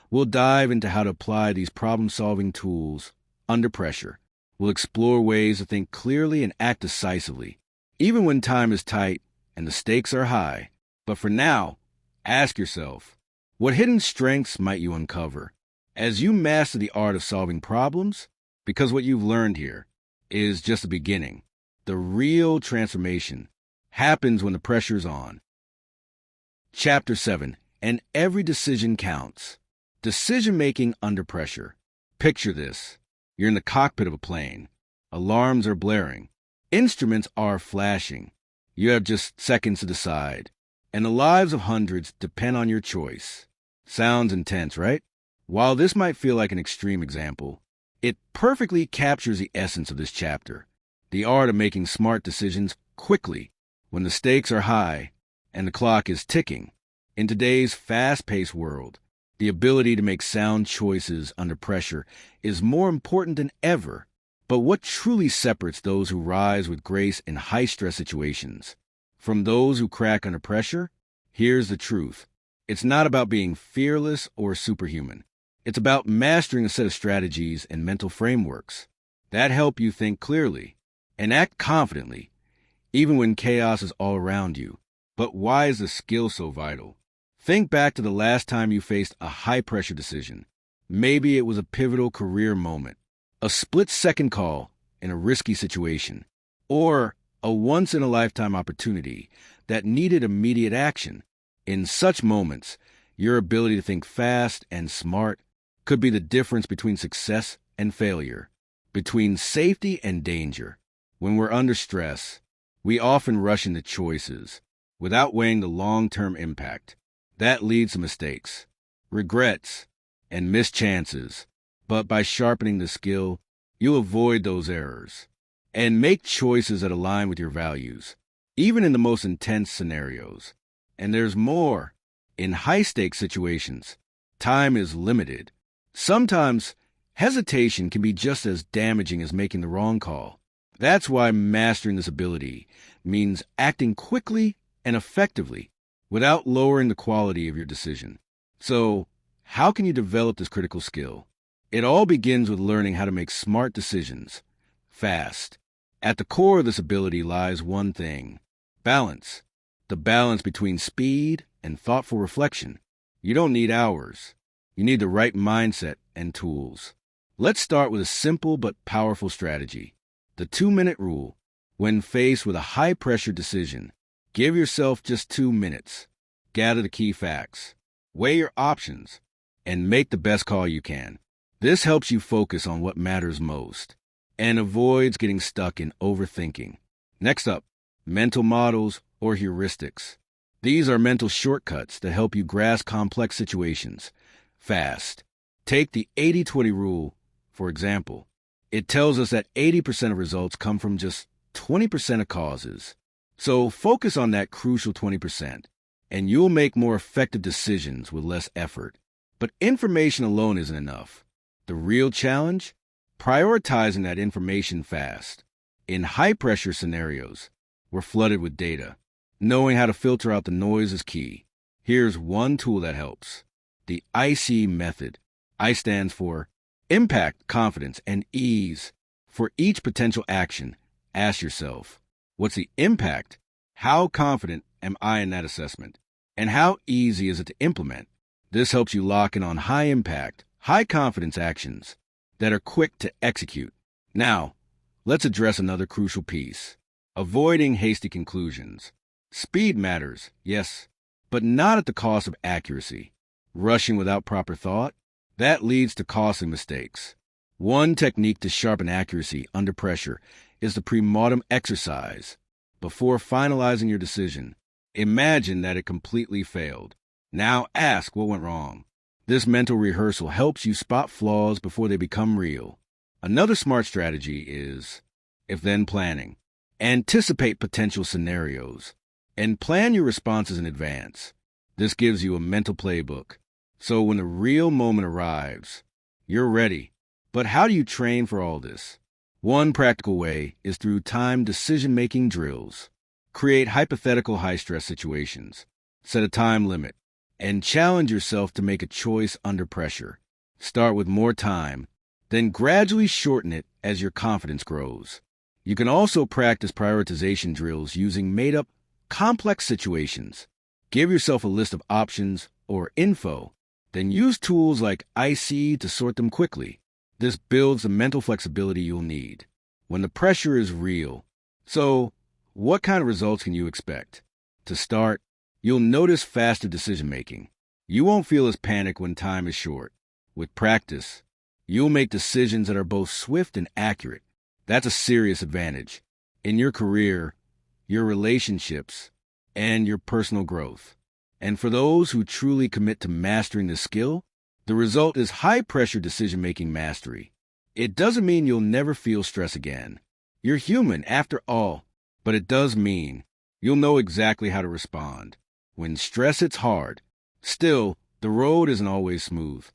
we'll dive into how to apply these problem-solving tools under pressure. We'll explore ways to think clearly and act decisively, even when time is tight and the stakes are high. But for now, ask yourself, what hidden strengths might you uncover as you master the art of solving problems? Because what you've learned here is just the beginning. The real transformation happens when the pressure's on. Chapter 7. And every decision counts. Decision-making under pressure. Picture this. You're in the cockpit of a plane. Alarms are blaring. Instruments are flashing. You have just seconds to decide. And the lives of hundreds depend on your choice. Sounds intense, right? While this might feel like an extreme example, it perfectly captures the essence of this chapter. The art of making smart decisions quickly when the stakes are high and the clock is ticking. In today's fast-paced world, the ability to make sound choices under pressure is more important than ever. But what truly separates those who rise with grace in high-stress situations from those who crack under pressure? Here's the truth. It's not about being fearless or superhuman. It's about mastering a set of strategies and mental frameworks that help you think clearly and act confidently, even when chaos is all around you. But why is the skill so vital? Think back to the last time you faced a high-pressure decision. Maybe it was a pivotal career moment, a split-second call in a risky situation, or a once-in-a-lifetime opportunity that needed immediate action. In such moments, your ability to think fast and smart could be the difference between success and failure, between safety and danger. When we're under stress, we often rush into choices without weighing the long-term impact. That leads to mistakes, regrets, and missed chances. But by sharpening the skill, you'll avoid those errors and make choices that align with your values, even in the most intense scenarios. And there's more. In high-stakes situations, time is limited. Sometimes, hesitation can be just as damaging as making the wrong call. That's why mastering this ability means acting quickly and effectively without lowering the quality of your decision. So, how can you develop this critical skill? It all begins with learning how to make smart decisions, fast. At the core of this ability lies one thing: balance. The balance between speed and thoughtful reflection. You don't need hours. You need the right mindset and tools. Let's start with a simple but powerful strategy: the 2-minute rule. When faced with a high-pressure decision, give yourself just 2 minutes. Gather the key facts, weigh your options, and make the best call you can. This helps you focus on what matters most and avoids getting stuck in overthinking. Next up, mental models or heuristics. These are mental shortcuts that help you grasp complex situations fast. Take the 80-20 rule, for example. It tells us that 80% of results come from just 20% of causes. So focus on that crucial 20%, and you'll make more effective decisions with less effort. But information alone isn't enough. The real challenge? Prioritizing that information fast. In high-pressure scenarios, we're flooded with data. Knowing how to filter out the noise is key. Here's one tool that helps: the IC method. I stands for impact, confidence, and ease. For each potential action, ask yourself, what's the impact? How confident am I in that assessment? And how easy is it to implement? This helps you lock in on high-impact, high-confidence actions that are quick to execute. Now, let's address another crucial piece: avoiding hasty conclusions. Speed matters, yes, but not at the cost of accuracy. Rushing without proper thought, that leads to costly mistakes. One technique to sharpen accuracy under pressure is the pre-mortem exercise. Before finalizing your decision, imagine that it completely failed. Now ask what went wrong. This mental rehearsal helps you spot flaws before they become real. Another smart strategy is if-then planning. Anticipate potential scenarios and plan your responses in advance. This gives you a mental playbook, so when the real moment arrives, you're ready. But how do you train for all this? One practical way is through timed decision-making drills. Create hypothetical high-stress situations. Set a time limit, and challenge yourself to make a choice under pressure. Start with more time, then gradually shorten it as your confidence grows. You can also practice prioritization drills using made-up, complex situations. Give yourself a list of options or info, then use tools like IC to sort them quickly. This builds the mental flexibility you'll need when the pressure is real. So, what kind of results can you expect? To start, you'll notice faster decision-making. You won't feel as panicked when time is short. With practice, you'll make decisions that are both swift and accurate. That's a serious advantage in your career, your relationships, and your personal growth. And for those who truly commit to mastering this skill, the result is high-pressure decision-making mastery. It doesn't mean you'll never feel stress again. You're human, after all, but it does mean you'll know exactly how to respond when stress hits hard. Still, the road isn't always smooth.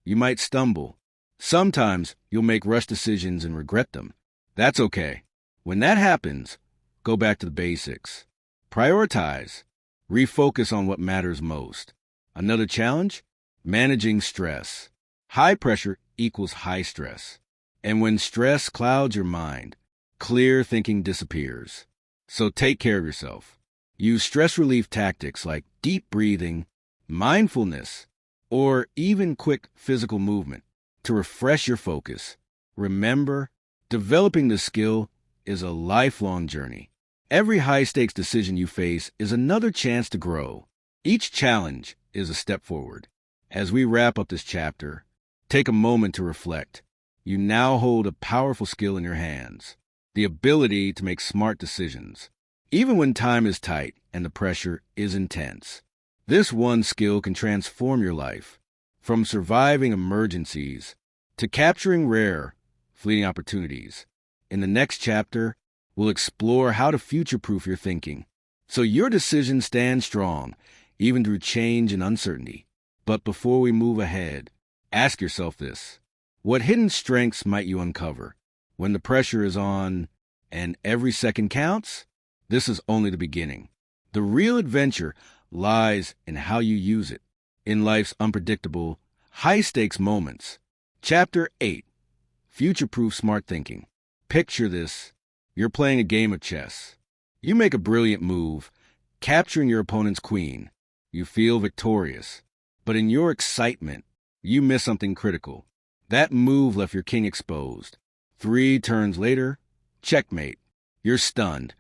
You might stumble. Sometimes you'll make rush decisions and regret them. That's okay. When that happens, go back to the basics. Prioritize. Refocus on what matters most. Another challenge? Managing stress. High pressure equals high stress. And when stress clouds your mind, clear thinking disappears. So take care of yourself. Use stress relief tactics like deep breathing, mindfulness, or even quick physical movement to refresh your focus. Remember, developing this skill is a lifelong journey. Every high-stakes decision you face is another chance to grow. Each challenge is a step forward. As we wrap up this chapter, take a moment to reflect. You now hold a powerful skill in your hands, the ability to make smart decisions, even when time is tight and the pressure is intense. This one skill can transform your life, from surviving emergencies to capturing rare, fleeting opportunities. In the next chapter, we'll explore how to future-proof your thinking, so your decisions stand strong, even through change and uncertainty. But before we move ahead, ask yourself this. What hidden strengths might you uncover? When the pressure is on and every second counts, this is only the beginning. The real adventure lies in how you use it in life's unpredictable, high-stakes moments. Chapter 8. Future-proof smart thinking. Picture this. You're playing a game of chess. You make a brilliant move, capturing your opponent's queen. You feel victorious. But in your excitement, you miss something critical. That move left your king exposed. 3 turns later, checkmate. You're stunned,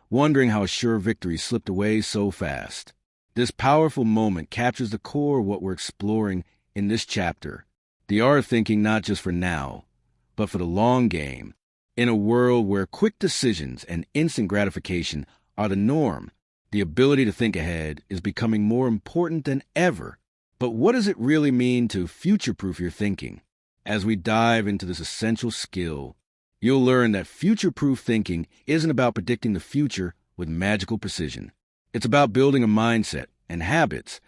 wondering how a sure victory slipped away so fast. This powerful moment captures the core of what we're exploring in this chapter. The art of thinking not just for now, but for the long game. In a world where quick decisions and instant gratification are the norm, the ability to think ahead is becoming more important than ever. But what does it really mean to future-proof your thinking? As we dive into this essential skill, you'll learn that future-proof thinking isn't about predicting the future with magical precision. It's about building a mindset and habits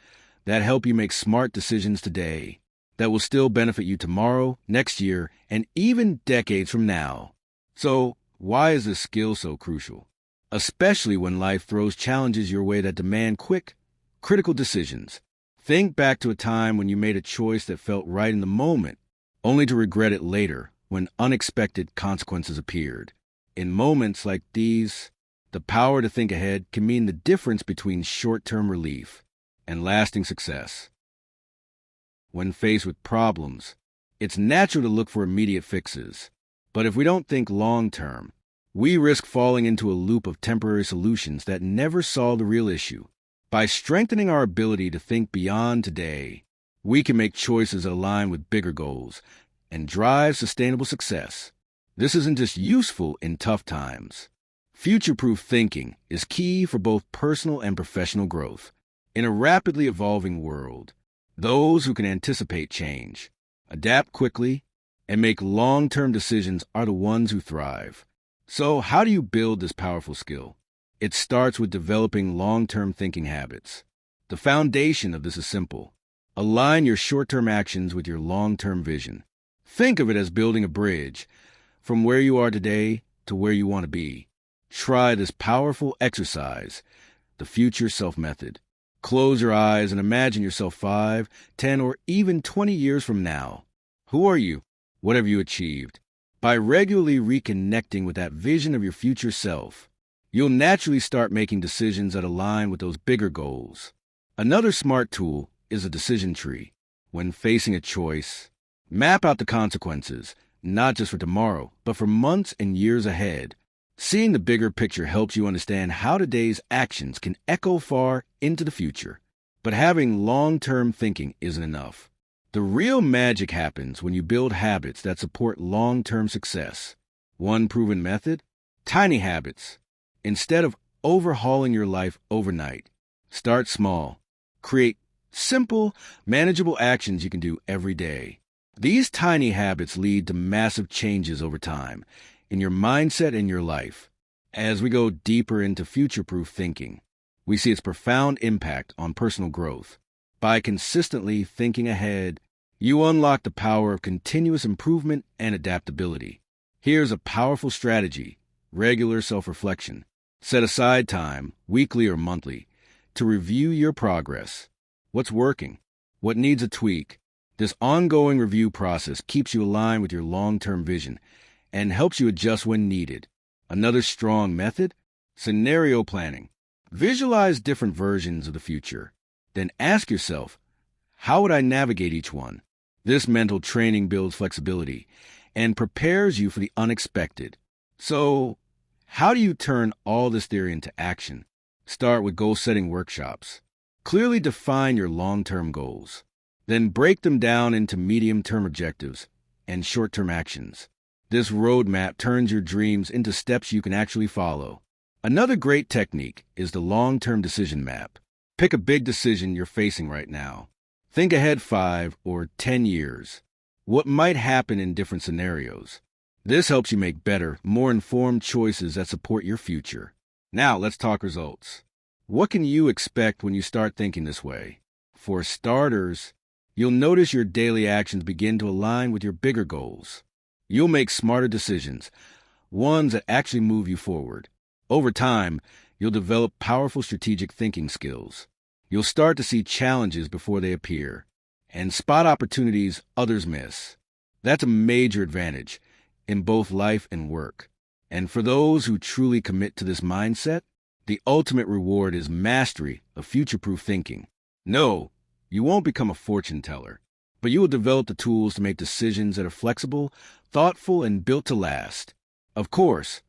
that help you make smart decisions today that will still benefit you tomorrow, next year, and even decades from now. So, why is this skill so crucial? Especially when life throws challenges your way that demand quick, critical decisions. Think back to a time when you made a choice that felt right in the moment, only to regret it later when unexpected consequences appeared. In moments like these, the power to think ahead can mean the difference between short-term relief and lasting success. When faced with problems, it's natural to look for immediate fixes. But if we don't think long-term, we risk falling into a loop of temporary solutions that never solve the real issue. By strengthening our ability to think beyond today, we can make choices that align with bigger goals and drive sustainable success. This isn't just useful in tough times. Future-proof thinking is key for both personal and professional growth. In a rapidly evolving world, those who can anticipate change, adapt quickly, and make long-term decisions are the ones who thrive. So, how do you build this powerful skill? It starts with developing long-term thinking habits. The foundation of this is simple. Align your short-term actions with your long-term vision. Think of it as building a bridge from where you are today to where you want to be. Try this powerful exercise, the Future Self Method. Close your eyes and imagine yourself 5, 10, or even 20 years from now. Who are you? What have you achieved? By regularly reconnecting with that vision of your future self, you'll naturally start making decisions that align with those bigger goals. Another smart tool is a decision tree. When facing a choice, map out the consequences, not just for tomorrow, but for months and years ahead. Seeing the bigger picture helps you understand how today's actions can echo far into the future. But having long-term thinking isn't enough. The real magic happens when you build habits that support long-term success. One proven method? Tiny habits. Instead of overhauling your life overnight, start small. Create simple, manageable actions you can do every day. These tiny habits lead to massive changes over time in your mindset and your life. As we go deeper into future-proof thinking, we see its profound impact on personal growth. By consistently thinking ahead, you unlock the power of continuous improvement and adaptability. Here's a powerful strategy: regular self-reflection. Set aside time, weekly or monthly, to review your progress. What's working? What needs a tweak? This ongoing review process keeps you aligned with your long-term vision and helps you adjust when needed. Another strong method? Scenario planning. Visualize different versions of the future. Then ask yourself, How would I navigate each one? This mental training builds flexibility and prepares you for the unexpected. So, how do you turn all this theory into action? Start with goal-setting workshops. Clearly define your long-term goals. Then break them down into medium-term objectives and short-term actions. This roadmap turns your dreams into steps you can actually follow. Another great technique is the long-term decision map. Pick a big decision you're facing right now. Think ahead 5 or 10 years. What might happen in different scenarios? This helps you make better, more informed choices that support your future. Now, let's talk results. What can you expect when you start thinking this way? For starters, you'll notice your daily actions begin to align with your bigger goals. You'll make smarter decisions, ones that actually move you forward. Over time, you'll develop powerful strategic thinking skills. You'll start to see challenges before they appear and spot opportunities others miss. That's a major advantage in both life and work. And for those who truly commit to this mindset, the ultimate reward is mastery of future-proof thinking. No, you won't become a fortune teller, but you will develop the tools to make decisions that are flexible, thoughtful, and built to last. Of course,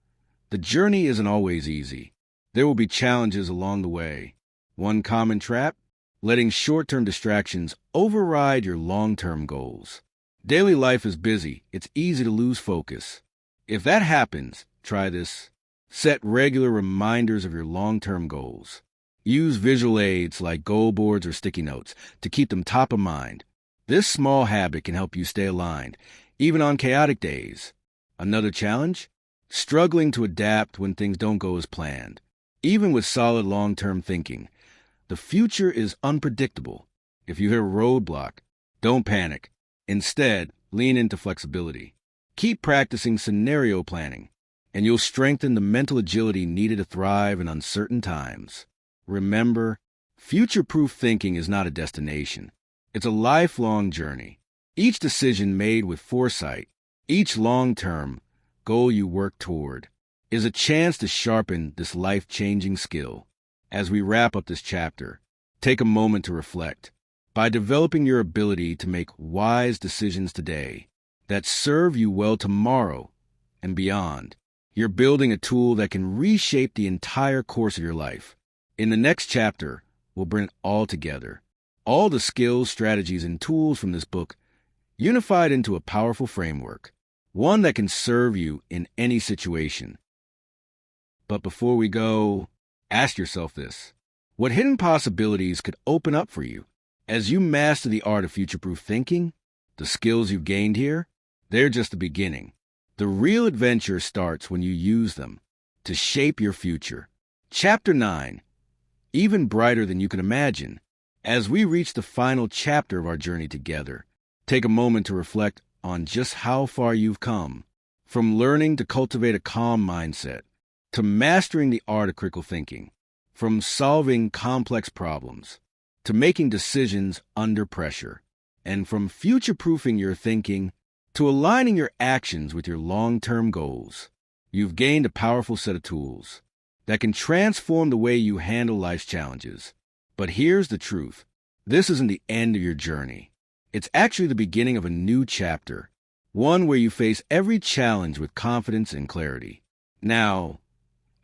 the journey isn't always easy. There will be challenges along the way. One common trap? Letting short-term distractions override your long-term goals. Daily life is busy. It's easy to lose focus. If that happens, try this. Set regular reminders of your long-term goals. Use visual aids like goal boards or sticky notes to keep them top of mind. This small habit can help you stay aligned, even on chaotic days. Another challenge? Struggling to adapt when things don't go as planned. Even with solid long-term thinking, the future is unpredictable. If you hit a roadblock, don't panic. Instead, lean into flexibility. Keep practicing scenario planning, and you'll strengthen the mental agility needed to thrive in uncertain times. Remember, future-proof thinking is not a destination. It's a lifelong journey. Each decision made with foresight, each long-term goal you work toward, is a chance to sharpen this life-changing skill. As we wrap up this chapter, take a moment to reflect. By developing your ability to make wise decisions today that serve you well tomorrow and beyond, you're building a tool that can reshape the entire course of your life. In the next chapter, we'll bring it all together. All the skills, strategies, and tools from this book unified into a powerful framework, one that can serve you in any situation. But before we go, ask yourself this. What hidden possibilities could open up for you? As you master the art of future-proof thinking, the skills you've gained here, they're just the beginning. The real adventure starts when you use them to shape your future. Chapter 9, even brighter than you can imagine. As we reach the final chapter of our journey together, take a moment to reflect on just how far you've come. From learning to cultivate a calm mindset, to mastering the art of critical thinking, from solving complex problems, to making decisions under pressure, and from future-proofing your thinking to aligning your actions with your long-term goals. You've gained a powerful set of tools that can transform the way you handle life's challenges. But here's the truth. This isn't the end of your journey. It's actually the beginning of a new chapter, one where you face every challenge with confidence and clarity. Now,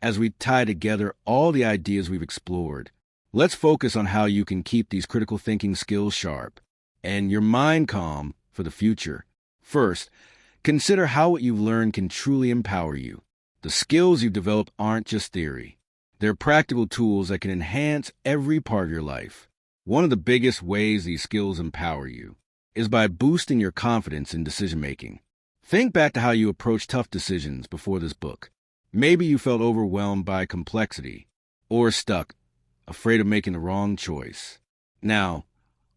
as we tie together all the ideas we've explored, let's focus on how you can keep these critical thinking skills sharp and your mind calm for the future. First, consider how what you've learned can truly empower you. The skills you've developed aren't just theory. They're practical tools that can enhance every part of your life. One of the biggest ways these skills empower you is by boosting your confidence in decision-making. Think back to how you approached tough decisions before this book. Maybe you felt overwhelmed by complexity or stuck, afraid of making the wrong choice. Now,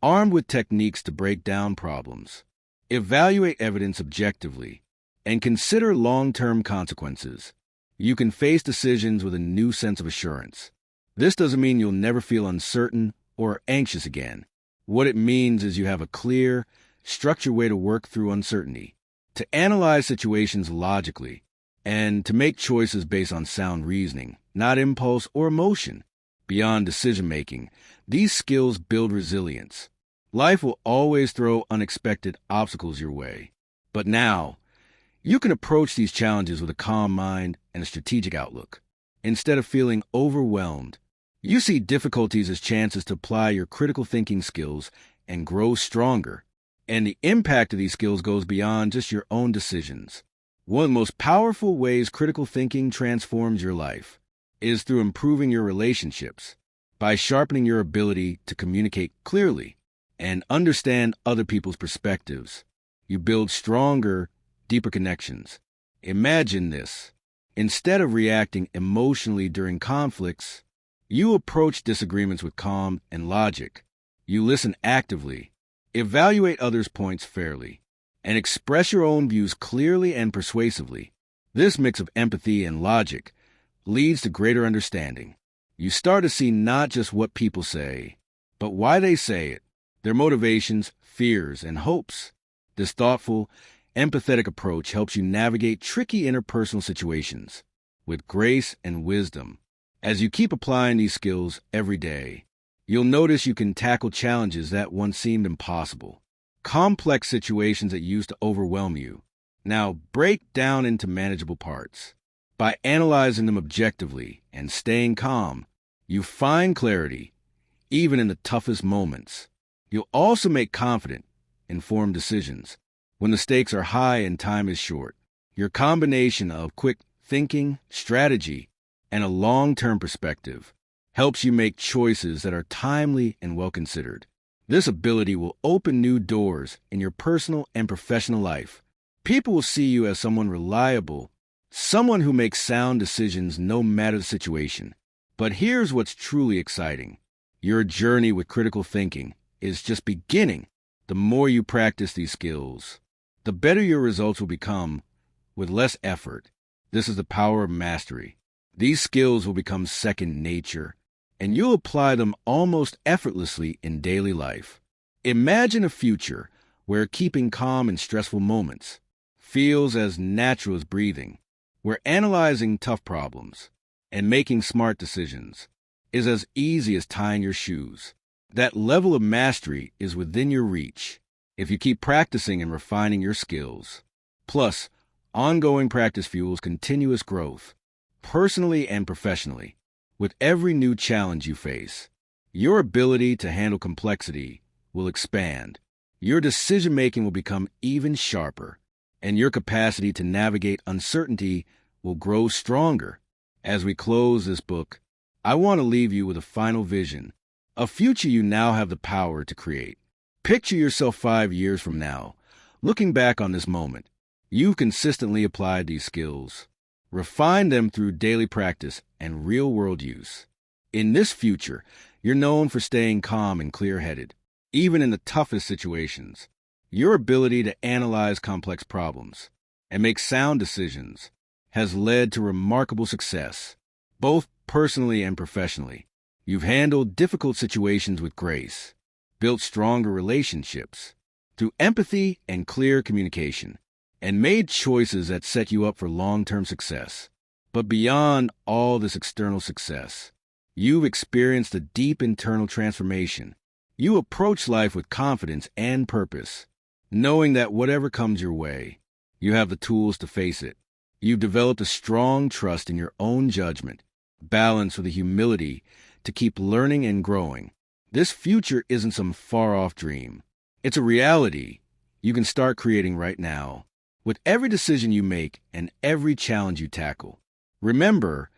armed with techniques to break down problems, evaluate evidence objectively, and consider long-term consequences, you can face decisions with a new sense of assurance. This doesn't mean you'll never feel uncertain or anxious again. What it means is you have a clear, structured way to work through uncertainty, to analyze situations logically, and to make choices based on sound reasoning, not impulse or emotion. Beyond decision-making, these skills build resilience. Life will always throw unexpected obstacles your way. But now, you can approach these challenges with a calm mind and a strategic outlook. Instead of feeling overwhelmed, you see difficulties as chances to apply your critical thinking skills and grow stronger. And the impact of these skills goes beyond just your own decisions. One of the most powerful ways critical thinking transforms your life is through improving your relationships, by sharpening your ability to communicate clearly and understand other people's perspectives. You build stronger, deeper connections. Imagine this. Instead of reacting emotionally during conflicts, you approach disagreements with calm and logic. You listen actively, evaluate others' points fairly, and express your own views clearly and persuasively. This mix of empathy and logic leads to greater understanding. You start to see not just what people say, but why they say it, their motivations, fears, and hopes. This thoughtful, empathetic approach helps you navigate tricky interpersonal situations with grace and wisdom. As you keep applying these skills every day, you'll notice you can tackle challenges that once seemed impossible. Complex situations that used to overwhelm you now break down into manageable parts. By analyzing them objectively and staying calm, you find clarity, even in the toughest moments. You'll also make confident, informed decisions when the stakes are high and time is short. Your combination of quick thinking, strategy, and a long-term perspective helps you make choices that are timely and well-considered. This ability will open new doors in your personal and professional life. People will see you as someone reliable, someone who makes sound decisions no matter the situation. But here's what's truly exciting. Your journey with critical thinking is just beginning. The more you practice these skills, the better your results will become with less effort. This is the power of mastery. These skills will become second nature, and you'll apply them almost effortlessly in daily life. Imagine a future where keeping calm in stressful moments feels as natural as breathing, where analyzing tough problems and making smart decisions is as easy as tying your shoes. That level of mastery is within your reach if you keep practicing and refining your skills. Plus, ongoing practice fuels continuous growth, personally and professionally. With every new challenge you face, your ability to handle complexity will expand. Your decision-making will become even sharper, and your capacity to navigate uncertainty will grow stronger. As we close this book, I want to leave you with a final vision, a future you now have the power to create. Picture yourself 5 years from now, looking back on this moment. You've consistently applied these skills, refined them through daily practice and real-world use. In this future, you're known for staying calm and clear-headed, even in the toughest situations. Your ability to analyze complex problems and make sound decisions has led to remarkable success, both personally and professionally. You've handled difficult situations with grace, built stronger relationships through empathy and clear communication, and made choices that set you up for long-term success. But beyond all this external success, you've experienced a deep internal transformation. You approach life with confidence and purpose, knowing that whatever comes your way, you have the tools to face it. You've developed a strong trust in your own judgment, balanced with the humility to keep learning and growing. This future isn't some far-off dream. It's a reality you can start creating right now, with every decision you make and every challenge you tackle. Remember,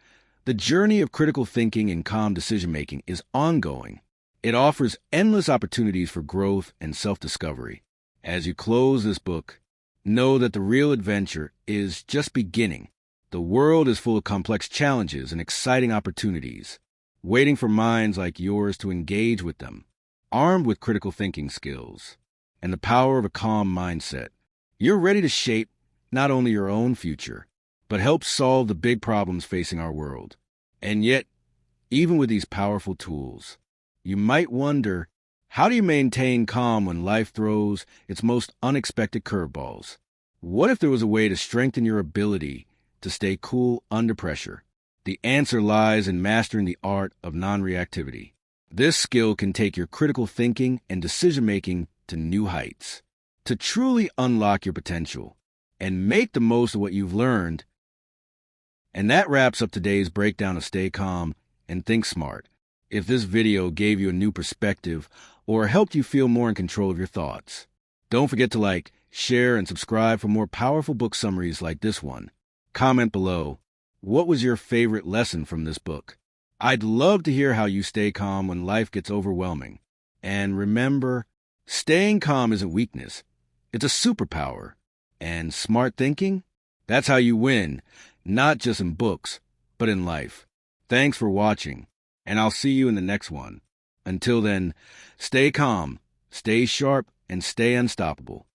the journey of critical thinking and calm decision-making is ongoing. It offers endless opportunities for growth and self-discovery. As you close this book, know that the real adventure is just beginning. The world is full of complex challenges and exciting opportunities, waiting for minds like yours to engage with them. Armed with critical thinking skills and the power of a calm mindset, you're ready to shape not only your own future, but help solve the big problems facing our world. And yet, even with these powerful tools, you might wonder, how do you maintain calm when life throws its most unexpected curveballs? What if there was a way to strengthen your ability to stay cool under pressure? The answer lies in mastering the art of non-reactivity. This skill can take your critical thinking and decision-making to new heights. To truly unlock your potential and make the most of what you've learned. And that wraps up today's breakdown of Stay Calm and Think Smart. If this video gave you a new perspective or helped you feel more in control of your thoughts, don't forget to like, share, and subscribe for more powerful book summaries like this one. Comment below, what was your favorite lesson from this book? I'd love to hear how you stay calm when life gets overwhelming. And remember, staying calm isn't weakness. It's a superpower. And smart thinking? That's how you win, not just in books, but in life. Thanks for watching, and I'll see you in the next one. Until then, stay calm, stay sharp, and stay unstoppable.